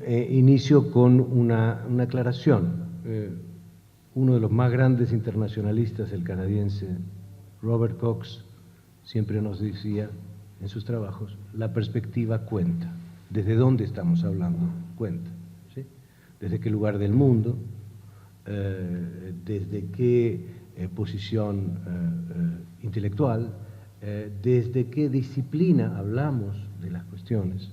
Inicio con una aclaración. Uno de los más grandes internacionalistas, el canadiense Robert Cox, siempre nos decía en sus trabajos, la perspectiva cuenta. ¿Desde dónde estamos hablando? Cuenta. ¿Sí? ¿Desde qué lugar del mundo? ¿Desde qué posición intelectual? ¿Desde qué disciplina hablamos de las cuestiones?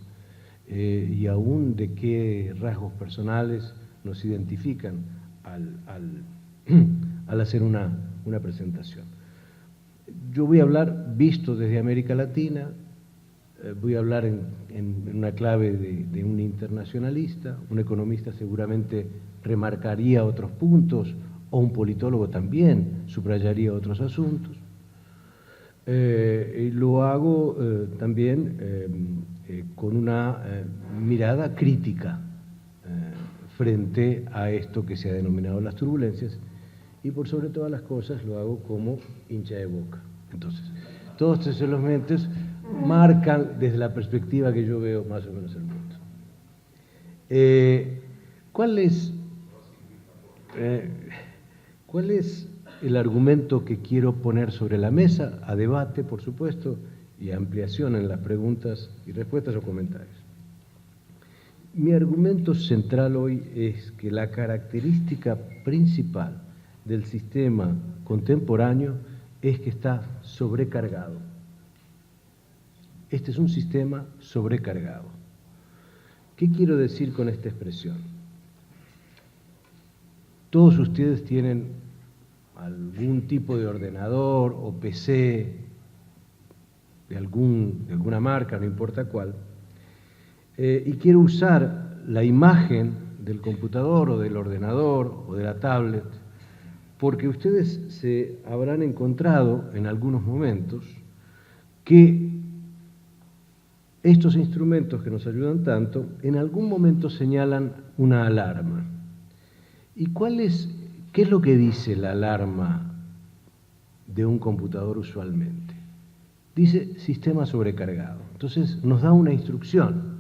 Y aún de qué rasgos personales nos identifican al hacer una presentación. Yo voy a hablar visto desde América Latina, voy a hablar en una clave de un internacionalista, un economista seguramente remarcaría otros puntos, o un politólogo también subrayaría otros asuntos. Y lo hago también con una mirada crítica frente a esto que se ha denominado las turbulencias, y por sobre todas las cosas lo hago como hincha de Boca. Entonces, todos estos elementos marcan desde la perspectiva que yo veo más o menos el mundo. ¿Cuál es el argumento que quiero poner sobre la mesa, a debate, por supuesto, y a ampliación en las preguntas y respuestas o comentarios? Mi argumento central hoy es que la característica principal del sistema contemporáneo es que está sobrecargado. Este es un sistema sobrecargado. ¿Qué quiero decir con esta expresión? Todos ustedes tienen algún tipo de ordenador o PC de alguna marca, no importa cuál, y quiero usar la imagen del computador o del ordenador o de la tablet, porque ustedes se habrán encontrado en algunos momentos que estos instrumentos que nos ayudan tanto, en algún momento señalan una alarma. ¿Y qué es lo que dice la alarma de un computador usualmente? Dice sistema sobrecargado. Entonces nos da una instrucción.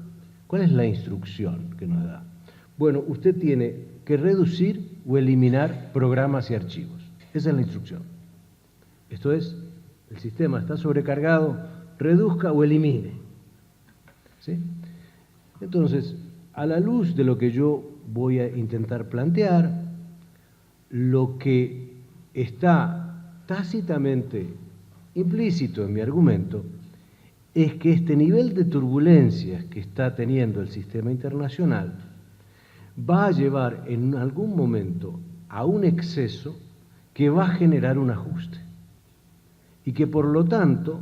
¿Cuál es la instrucción que nos da? Bueno, usted tiene que reducir o eliminar programas y archivos. Esa es la instrucción. Esto es, el sistema está sobrecargado, reduzca o elimine. ¿Sí? Entonces, a la luz de lo que yo voy a intentar plantear, lo que está tácitamente implícito en mi argumento es que este nivel de turbulencias que está teniendo el sistema internacional va a llevar en algún momento a un exceso que va a generar un ajuste y que por lo tanto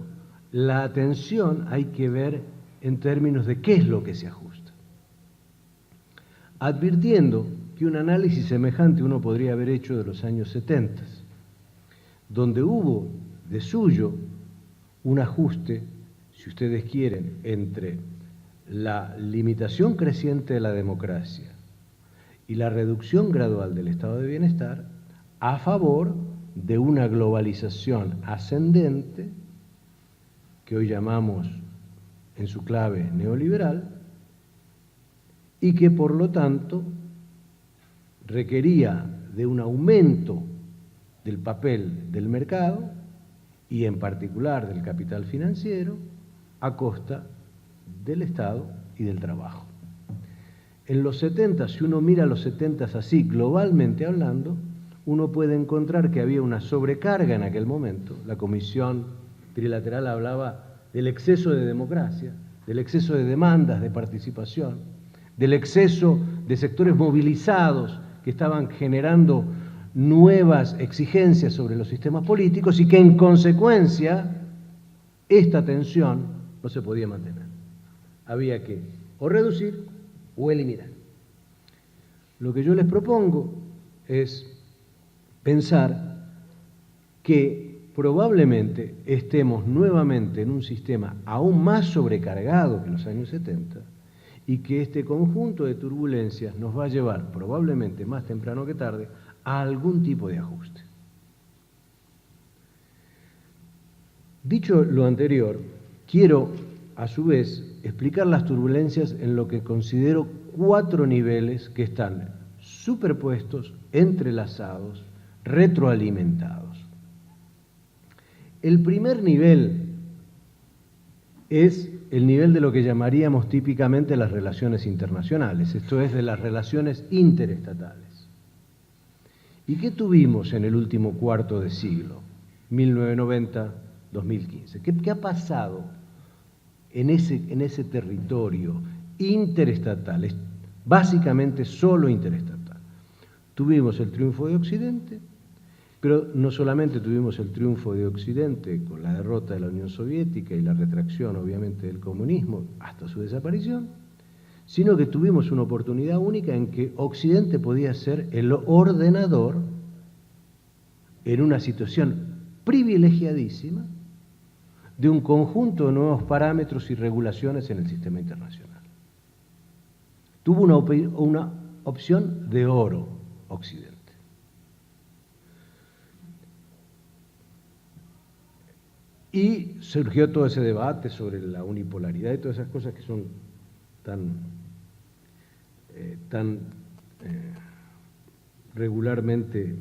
la atención hay que ver en términos de qué es lo que se ajusta, advirtiendo que un análisis semejante uno podría haber hecho de los años 70, donde hubo de suyo un ajuste, si ustedes quieren, entre la limitación creciente de la democracia y la reducción gradual del estado de bienestar a favor de una globalización ascendente, que hoy llamamos en su clave neoliberal, y que por lo tanto requería de un aumento del papel del mercado y en particular del capital financiero a costa del Estado y del trabajo. En los 70, si uno mira los 70 así, globalmente hablando, uno puede encontrar que había una sobrecarga en aquel momento. La Comisión Trilateral hablaba del exceso de democracia, del exceso de demandas de participación, del exceso de sectores movilizados que estaban generando nuevas exigencias sobre los sistemas políticos y que en consecuencia esta tensión no se podía mantener. Había que o reducir o eliminar. Lo que yo les propongo es pensar que probablemente estemos nuevamente en un sistema aún más sobrecargado que en los años 70 y que este conjunto de turbulencias nos va a llevar, probablemente más temprano que tarde, a algún tipo de ajuste. Dicho lo anterior, quiero a su vez explicar las turbulencias en lo que considero 4 niveles que están superpuestos, entrelazados, retroalimentados. El primer nivel es el nivel de lo que llamaríamos típicamente las relaciones internacionales, esto es, de las relaciones interestatales. ¿Y qué tuvimos en el último cuarto de siglo, 1990-2015? ¿Qué ha pasado en ese territorio interestatal? Es básicamente solo interestatal. Tuvimos el triunfo de Occidente, pero no solamente tuvimos el triunfo de Occidente con la derrota de la Unión Soviética y la retracción, obviamente, del comunismo hasta su desaparición, sino que tuvimos una oportunidad única en que Occidente podía ser el ordenador en una situación privilegiadísima de un conjunto de nuevos parámetros y regulaciones en el sistema internacional. Tuvo una opción de oro Occidente. Y surgió todo ese debate sobre la unipolaridad y todas esas cosas que son tan regularmente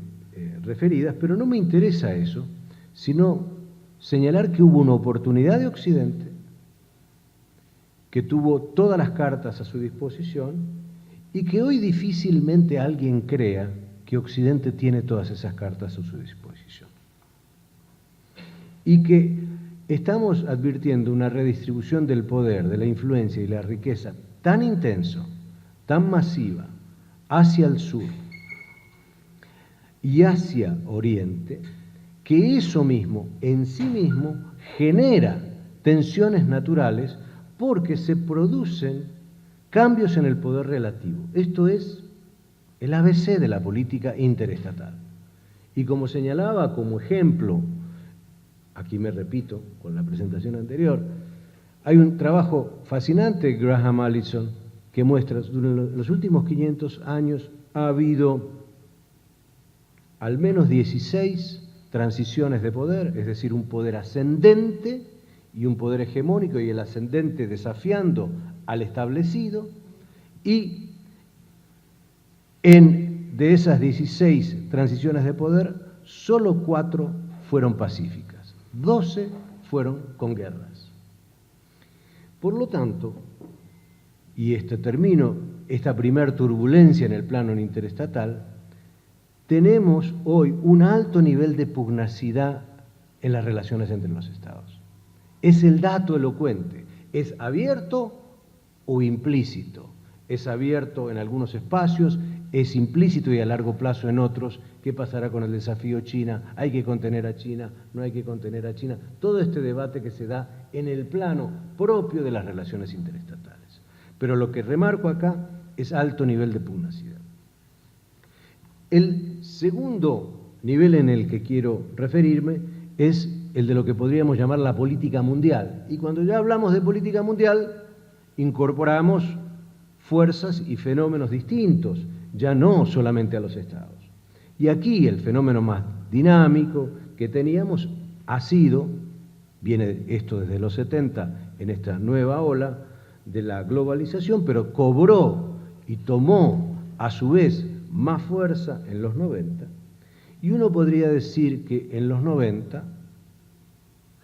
referidas, pero no me interesa eso, sino señalar que hubo una oportunidad de Occidente que tuvo todas las cartas a su disposición y que hoy difícilmente alguien crea que Occidente tiene todas esas cartas a su disposición. Y que estamos advirtiendo una redistribución del poder, de la influencia y la riqueza tan intenso, tan masiva, hacia el sur y hacia Oriente, que eso mismo, en sí mismo, genera tensiones naturales porque se producen cambios en el poder relativo. Esto es el ABC de la política interestatal. Y como señalaba como ejemplo, aquí me repito con la presentación anterior, hay un trabajo fascinante de Graham Allison que muestra que durante los últimos 500 años ha habido al menos 16 transiciones de poder, es decir, un poder ascendente y un poder hegemónico, y el ascendente desafiando al establecido, y de esas 16 transiciones de poder, solo 4 fueron pacíficas, 12 fueron con guerras. Por lo tanto, y termino esta primer turbulencia en el plano interestatal, tenemos hoy un alto nivel de pugnacidad en las relaciones entre los estados. Es el dato elocuente, es abierto o implícito, es abierto en algunos espacios, es implícito y a largo plazo en otros. ¿Qué pasará con el desafío China? ¿Hay que contener a China? ¿No hay que contener a China? Todo este debate que se da en el plano propio de las relaciones interestatales. Pero lo que remarco acá es alto nivel de pugnacidad. El segundo nivel en el que quiero referirme es el de lo que podríamos llamar la política mundial. Y cuando ya hablamos de política mundial, incorporamos fuerzas y fenómenos distintos, ya no solamente a los estados. Y aquí el fenómeno más dinámico que teníamos ha sido, viene esto desde los 70, en esta nueva ola de la globalización, pero cobró y tomó a su vez más fuerza en los 90, y uno podría decir que en los 90,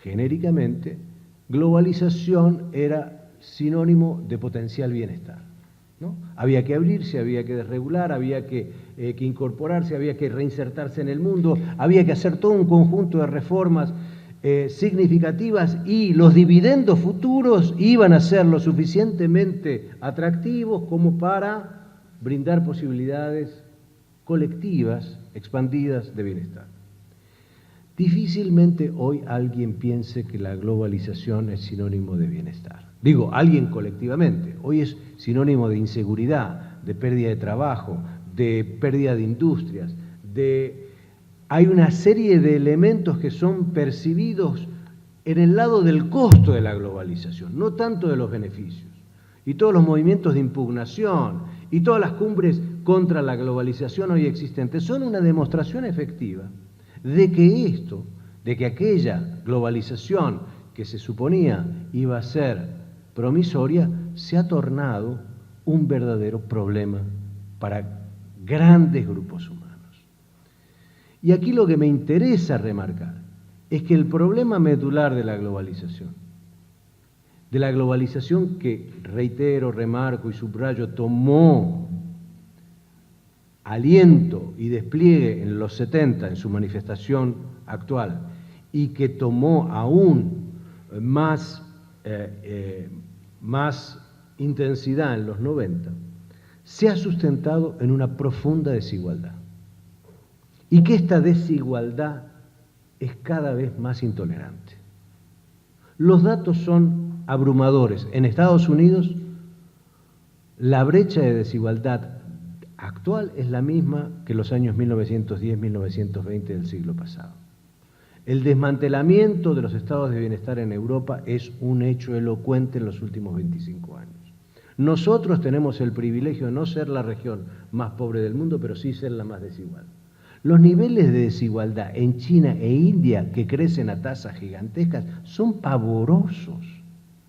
genéricamente, globalización era sinónimo de potencial bienestar, ¿no? Había que abrirse, había que desregular, había que incorporarse, había que reinsertarse en el mundo, había que hacer todo un conjunto de reformas significativas, y los dividendos futuros iban a ser lo suficientemente atractivos como para brindar posibilidades colectivas, expandidas de bienestar. Difícilmente hoy alguien piense que la globalización es sinónimo de bienestar. Digo, alguien colectivamente. Hoy es sinónimo de inseguridad, de pérdida de trabajo, de pérdida de industrias, hay una serie de elementos que son percibidos en el lado del costo de la globalización, no tanto de los beneficios. Y todos los movimientos de impugnación y todas las cumbres contra la globalización hoy existentes son una demostración efectiva de que aquella globalización que se suponía iba a ser promisoria, se ha tornado un verdadero problema para grandes grupos humanos. Y aquí lo que me interesa remarcar es que el problema medular de la globalización que, reitero, remarco y subrayo, tomó aliento y despliegue en los 70 en su manifestación actual, y que tomó aún más intensidad en los 90, se ha sustentado en una profunda desigualdad. Y que esta desigualdad es cada vez más intolerante. Los datos son abrumadores. En Estados Unidos, la brecha de desigualdad actual es la misma que los años 1910-1920 del siglo pasado. El desmantelamiento de los estados de bienestar en Europa es un hecho elocuente en los últimos 25 años. Nosotros tenemos el privilegio de no ser la región más pobre del mundo, pero sí ser la más desigual. Los niveles de desigualdad en China e India, que crecen a tasas gigantescas, son pavorosos,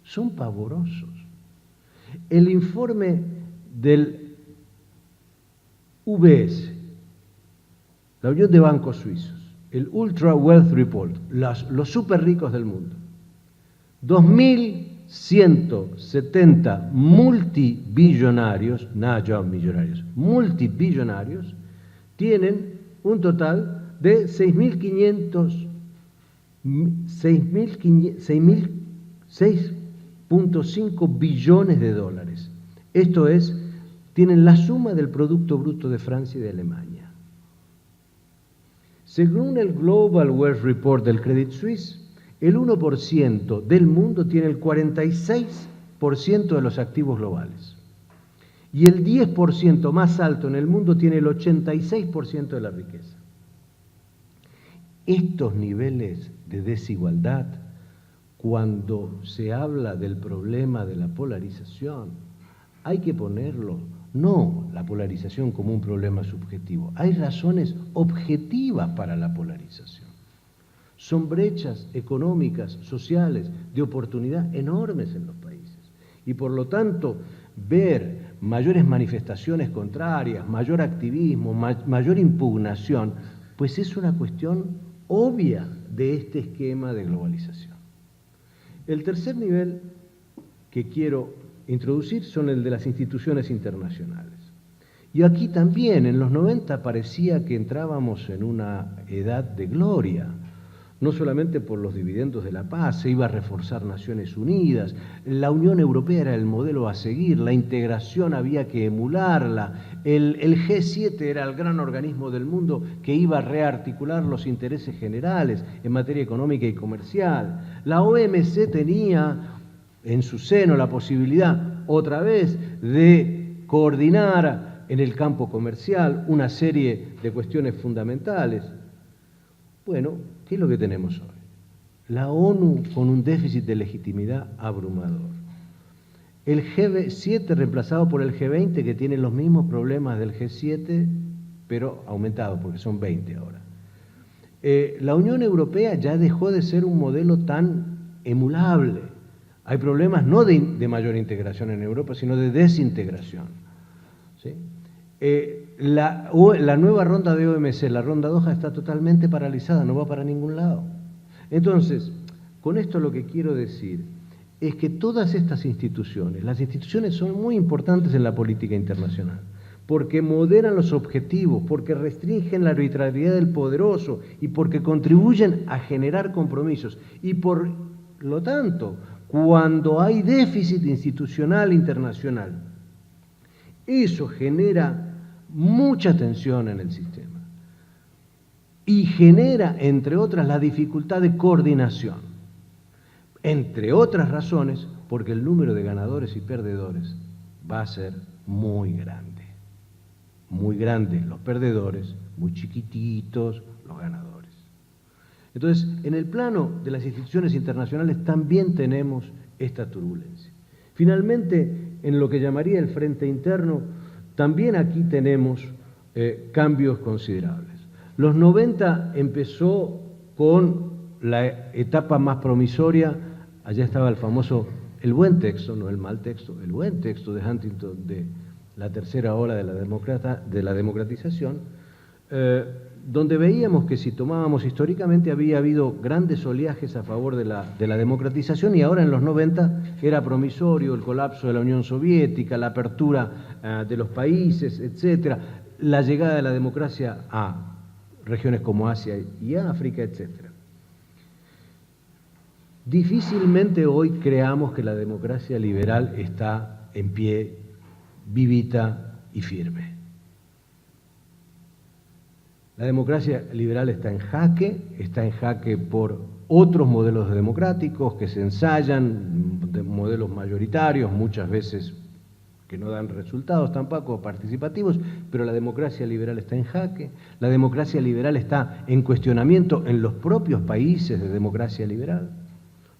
son pavorosos. El informe del UBS, la Unión de Bancos Suizos, el Ultra Wealth Report, los super ricos del mundo, 2.170 multibillonarios, nada ya millonarios, multibillonarios, tienen un total de 6.5 billones de dólares. Esto es, tienen la suma del Producto Bruto de Francia y de Alemania. Según el Global Wealth Report del Credit Suisse, el 1% del mundo tiene el 46% de los activos globales. Y el 10% más alto en el mundo tiene el 86% de la riqueza. Estos niveles de desigualdad, cuando se habla del problema de la polarización, hay que ponerlo no la polarización como un problema subjetivo. Hay razones objetivas para la polarización. Son brechas económicas, sociales, de oportunidad enormes en los países. Y por lo tanto, ver mayores manifestaciones contrarias, mayor activismo, mayor impugnación, pues es una cuestión obvia de este esquema de globalización. El tercer nivel que quiero introducir son el de las instituciones internacionales. Y aquí también, en los 90, parecía que entrábamos en una edad de gloria, no solamente por los dividendos de la paz, se iba a reforzar Naciones Unidas, la Unión Europea era el modelo a seguir, la integración había que emularla, el G7 era el gran organismo del mundo que iba a rearticular los intereses generales en materia económica y comercial, la OMC tenía en su seno la posibilidad, otra vez, de coordinar en el campo comercial una serie de cuestiones fundamentales. Bueno, ¿qué es lo que tenemos hoy? La ONU con un déficit de legitimidad abrumador. El G7 reemplazado por el G20, que tiene los mismos problemas del G7, pero aumentados, porque son 20 ahora. La Unión Europea ya dejó de ser un modelo tan emulable. Hay problemas no de mayor integración en Europa, sino de desintegración. ¿Sí? La nueva ronda de OMC, la ronda Doha, está totalmente paralizada, no va para ningún lado. Entonces, con esto lo que quiero decir es que todas estas instituciones, las instituciones son muy importantes en la política internacional, porque moderan los objetivos, porque restringen la arbitrariedad del poderoso y porque contribuyen a generar compromisos. Y por lo tanto, cuando hay déficit institucional internacional, eso genera mucha tensión en el sistema y genera, entre otras, la dificultad de coordinación, entre otras razones, porque el número de ganadores y perdedores va a ser muy grande, los perdedores, muy chiquititos los ganadores. Entonces, en el plano de las instituciones internacionales también tenemos esta turbulencia. Finalmente, en lo que llamaría el frente interno, también aquí tenemos cambios considerables. Los 90 empezó con la etapa más promisoria, allá estaba el famoso, el buen texto, no el mal texto, el buen texto de Huntington de la tercera ola de la democratización, donde veíamos que si tomábamos históricamente había habido grandes oleajes a favor de la democratización y ahora en los 90 era promisorio el colapso de la Unión Soviética, la apertura de los países, etcétera, la llegada de la democracia a regiones como Asia y África, etcétera. Difícilmente hoy creamos que la democracia liberal está en pie, vivita y firme. La democracia liberal está en jaque por otros modelos democráticos que se ensayan, de modelos mayoritarios, muchas veces que no dan resultados tampoco participativos, pero la democracia liberal está en jaque, la democracia liberal está en cuestionamiento en los propios países de democracia liberal,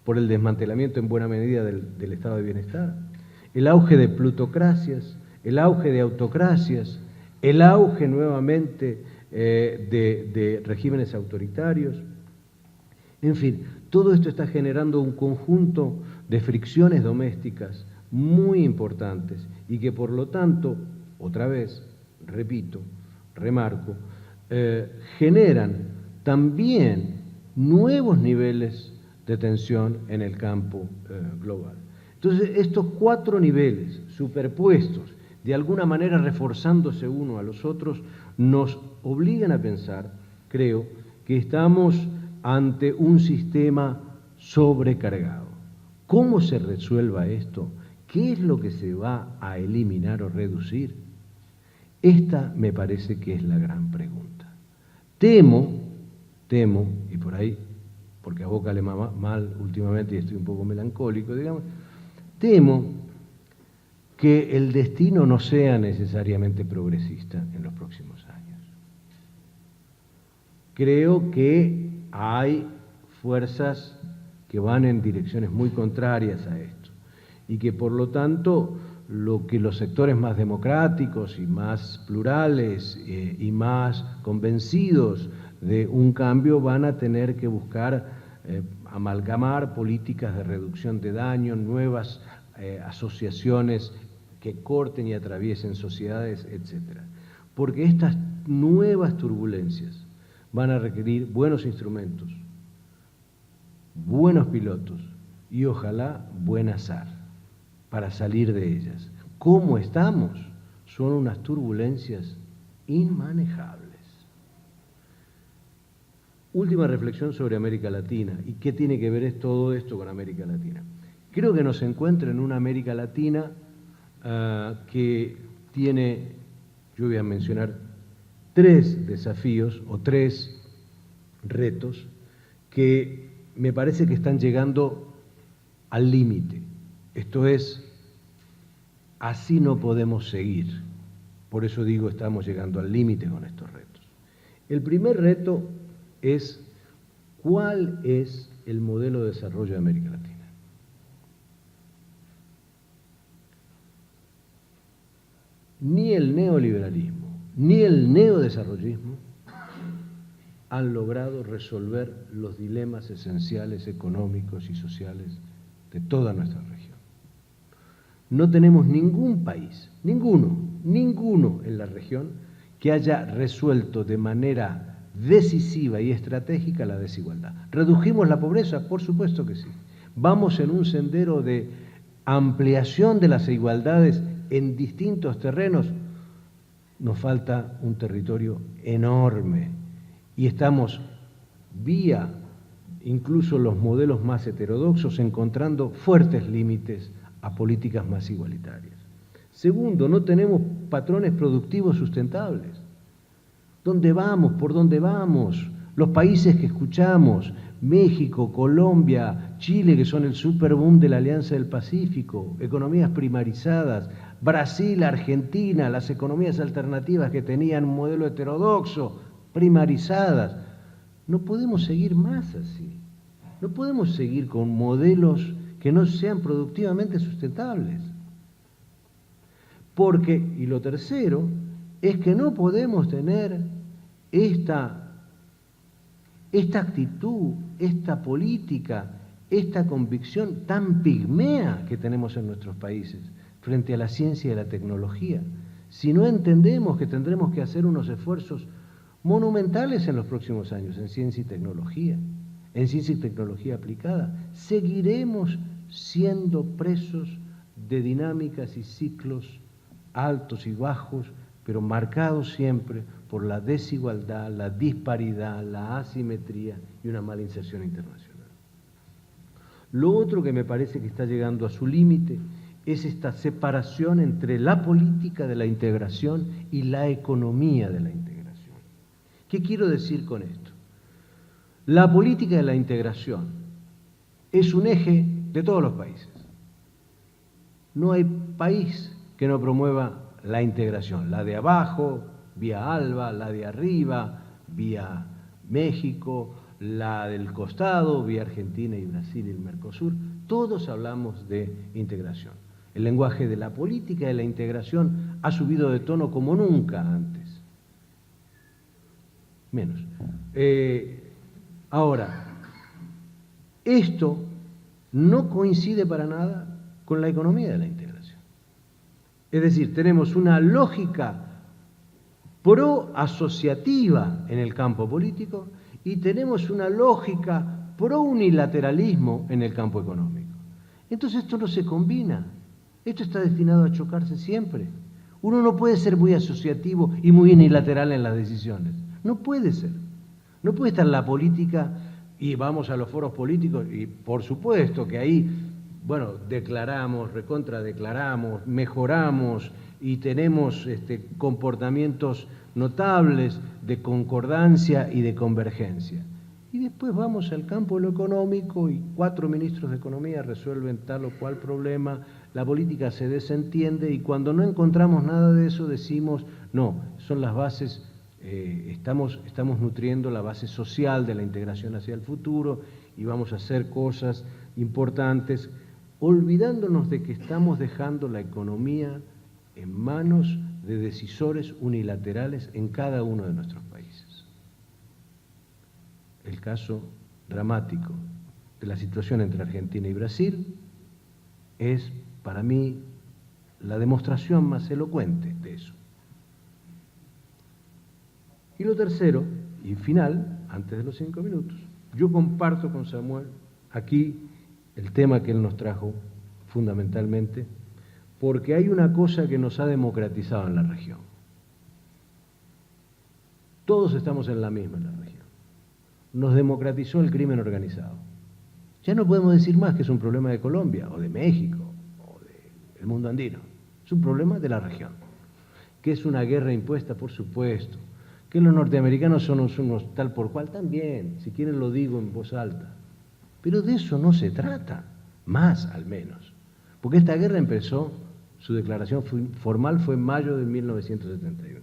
por el desmantelamiento en buena medida del estado de bienestar, el auge de plutocracias, el auge de autocracias, el auge nuevamente de regímenes autoritarios. En fin, todo esto está generando un conjunto de fricciones domésticas muy importantes y que por lo tanto, otra vez, repito, remarco, generan también nuevos niveles de tensión en el campo global. Entonces, estos cuatro niveles superpuestos, de alguna manera reforzándose uno a los otros, nos obligan a pensar, creo, que estamos ante un sistema sobrecargado. ¿Cómo se resuelva esto? ¿Qué es lo que se va a eliminar o reducir? Esta me parece que es la gran pregunta. Temo, y por ahí, porque a Boca le va mal últimamente y estoy un poco melancólico, digamos, temo que el destino no sea necesariamente progresista en los próximos años. Creo que hay fuerzas que van en direcciones muy contrarias a esto y que por lo tanto lo que los sectores más democráticos y más plurales y más convencidos de un cambio van a tener que buscar amalgamar políticas de reducción de daño, nuevas asociaciones que corten y atraviesen sociedades, etc. Porque estas nuevas turbulencias van a requerir buenos instrumentos, buenos pilotos y ojalá buen azar para salir de ellas. ¿Cómo estamos? Son unas turbulencias inmanejables. Última reflexión sobre América Latina. ¿Y qué tiene que ver todo esto con América Latina? Creo que nos encuentra en una América Latina que tiene, yo voy a mencionar, 3 desafíos o 3 retos que me parece que están llegando al límite. Esto es, así no podemos seguir. Por eso digo, estamos llegando al límite con estos retos. El primer reto es, ¿cuál es el modelo de desarrollo de América Latina? Ni el neoliberalismo, ni el neodesarrollismo han logrado resolver los dilemas esenciales económicos y sociales de toda nuestra región. No tenemos ningún país, ninguno en la región que haya resuelto de manera decisiva y estratégica la desigualdad. ¿Redujimos la pobreza? Por supuesto que sí. Vamos en un sendero de ampliación de las igualdades en distintos terrenos. Nos falta un territorio enorme y estamos vía incluso los modelos más heterodoxos encontrando fuertes límites a políticas más igualitarias. Segundo, no tenemos patrones productivos sustentables. ¿Dónde vamos? ¿Por dónde vamos? Los países que escuchamos, México, Colombia, Chile, que son el superboom de la Alianza del Pacífico, economías primarizadas, Brasil, Argentina, las economías alternativas que tenían un modelo heterodoxo, primarizadas. No podemos seguir más así. No podemos seguir con modelos que no sean productivamente sustentables. Porque, y lo tercero, es que no podemos tener esta actitud, esta política, esta convicción tan pigmea que tenemos en nuestros países frente a la ciencia y a la tecnología. Si no entendemos que tendremos que hacer unos esfuerzos monumentales en los próximos años en ciencia y tecnología aplicada, seguiremos siendo presos de dinámicas y ciclos altos y bajos, pero marcados siempre por la desigualdad, la disparidad, la asimetría y una mala inserción internacional. Lo otro que me parece que está llegando a su límite es esta separación entre la política de la integración y la economía de la integración. ¿Qué quiero decir con esto? La política de la integración es un eje de todos los países. No hay país que no promueva la integración, la de abajo, vía ALBA, la de arriba, vía México, la del costado, vía Argentina y Brasil y el Mercosur. Todos hablamos de integración. El lenguaje de la política de la integración ha subido de tono como nunca antes. Menos. Ahora, esto no coincide para nada con la economía de la integración. Es decir, tenemos una lógica pro-asociativa en el campo político y tenemos una lógica pro-unilateralismo en el campo económico. Entonces esto no se combina, esto está destinado a chocarse siempre. Uno no puede ser muy asociativo y muy unilateral en las decisiones, no puede ser. No puede estar la política y vamos a los foros políticos y por supuesto que ahí, bueno, declaramos, recontradeclaramos, mejoramos y tenemos comportamientos notables de concordancia y de convergencia. Y después vamos al campo de lo económico y 4 ministros de Economía resuelven tal o cual problema, la política se desentiende y cuando no encontramos nada de eso decimos, no, son las bases, estamos nutriendo la base social de la integración hacia el futuro y vamos a hacer cosas importantes olvidándonos de que estamos dejando la economía en manos de decisores unilaterales en cada uno de nuestros países. El caso dramático de la situación entre Argentina y Brasil es, para mí, la demostración más elocuente de eso. Y lo tercero, y final, antes de los 5 minutos, yo comparto con Samuel aquí el tema que él nos trajo fundamentalmente, porque hay una cosa que nos ha democratizado en la región. Todos estamos en la misma en la región. Nos democratizó el crimen organizado. Ya no podemos decir más que es un problema de Colombia, o de México, o del mundo andino. Es un problema de la región. Que es una guerra impuesta, por supuesto. Que los norteamericanos son unos tal por cual, también, si quieren lo digo en voz alta. Pero de eso no se trata, más al menos. Porque esta guerra empezó, su declaración formal fue en mayo de 1971.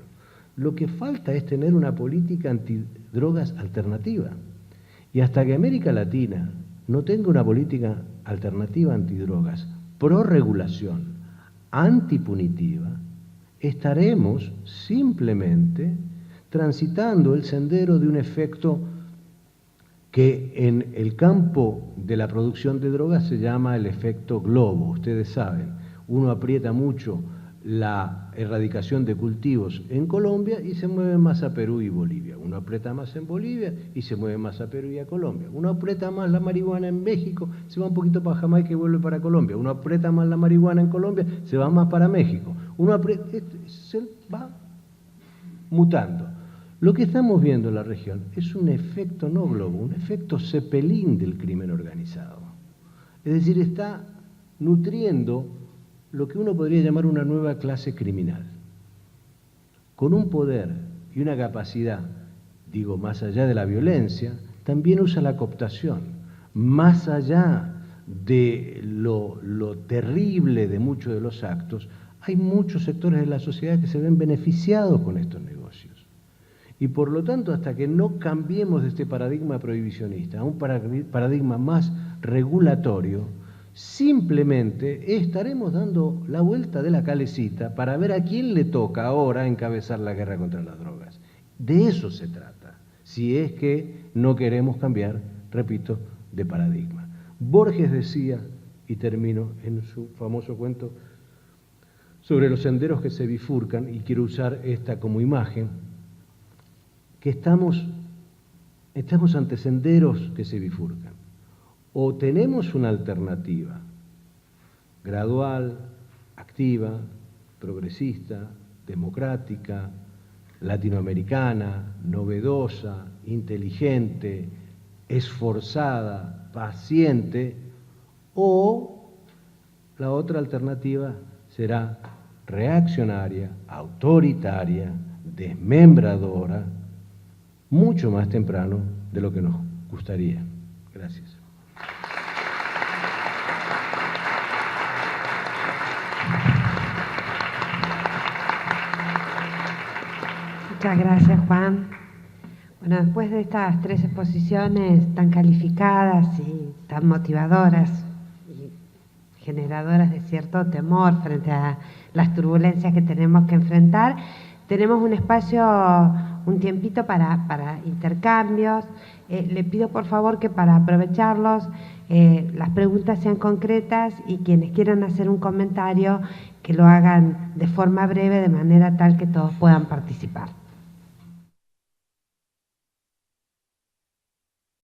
Lo que falta es tener una política antidrogas alternativa. Y hasta que América Latina no tenga una política alternativa antidrogas, pro regulación, antipunitiva, estaremos simplemente transitando el sendero de un efecto que en el campo de la producción de drogas se llama el efecto globo. Ustedes saben, uno aprieta mucho la erradicación de cultivos en Colombia y se mueve más a Perú y Bolivia. Uno aprieta más en Bolivia y se mueve más a Perú y a Colombia. Uno aprieta más la marihuana en México, se va un poquito para Jamaica y vuelve para Colombia. Uno aprieta más la marihuana en Colombia, se va más para México. Uno aprieta, se va mutando. Lo que estamos viendo en la región es un efecto no globo, un efecto cepelín del crimen organizado. Es decir, está nutriendo lo que uno podría llamar una nueva clase criminal, con un poder y una capacidad, digo, más allá de la violencia, también usa la cooptación, más allá de lo terrible de muchos de los actos, hay muchos sectores de la sociedad que se ven beneficiados con estos negocios. Y por lo tanto, hasta que no cambiemos de este paradigma prohibicionista a un paradigma más regulatorio, simplemente estaremos dando la vuelta de la calecita para ver a quién le toca ahora encabezar la guerra contra las drogas. De eso se trata, si es que no queremos cambiar, repito, de paradigma. Borges decía, y termino en su famoso cuento sobre los senderos que se bifurcan, y quiero usar esta como imagen, que estamos ante senderos que se bifurcan. O tenemos una alternativa gradual, activa, progresista, democrática, latinoamericana, novedosa, inteligente, esforzada, paciente, o la otra alternativa será reaccionaria, autoritaria, desmembradora, mucho más temprano de lo que nos gustaría. Gracias. Muchas gracias, Juan. Bueno, después de estas 3 exposiciones tan calificadas y tan motivadoras y generadoras de cierto temor frente a las turbulencias que tenemos que enfrentar, tenemos un espacio, un tiempito para intercambios. Le pido por favor que para aprovecharlos las preguntas sean concretas y quienes quieran hacer un comentario que lo hagan de forma breve de manera tal que todos puedan participar.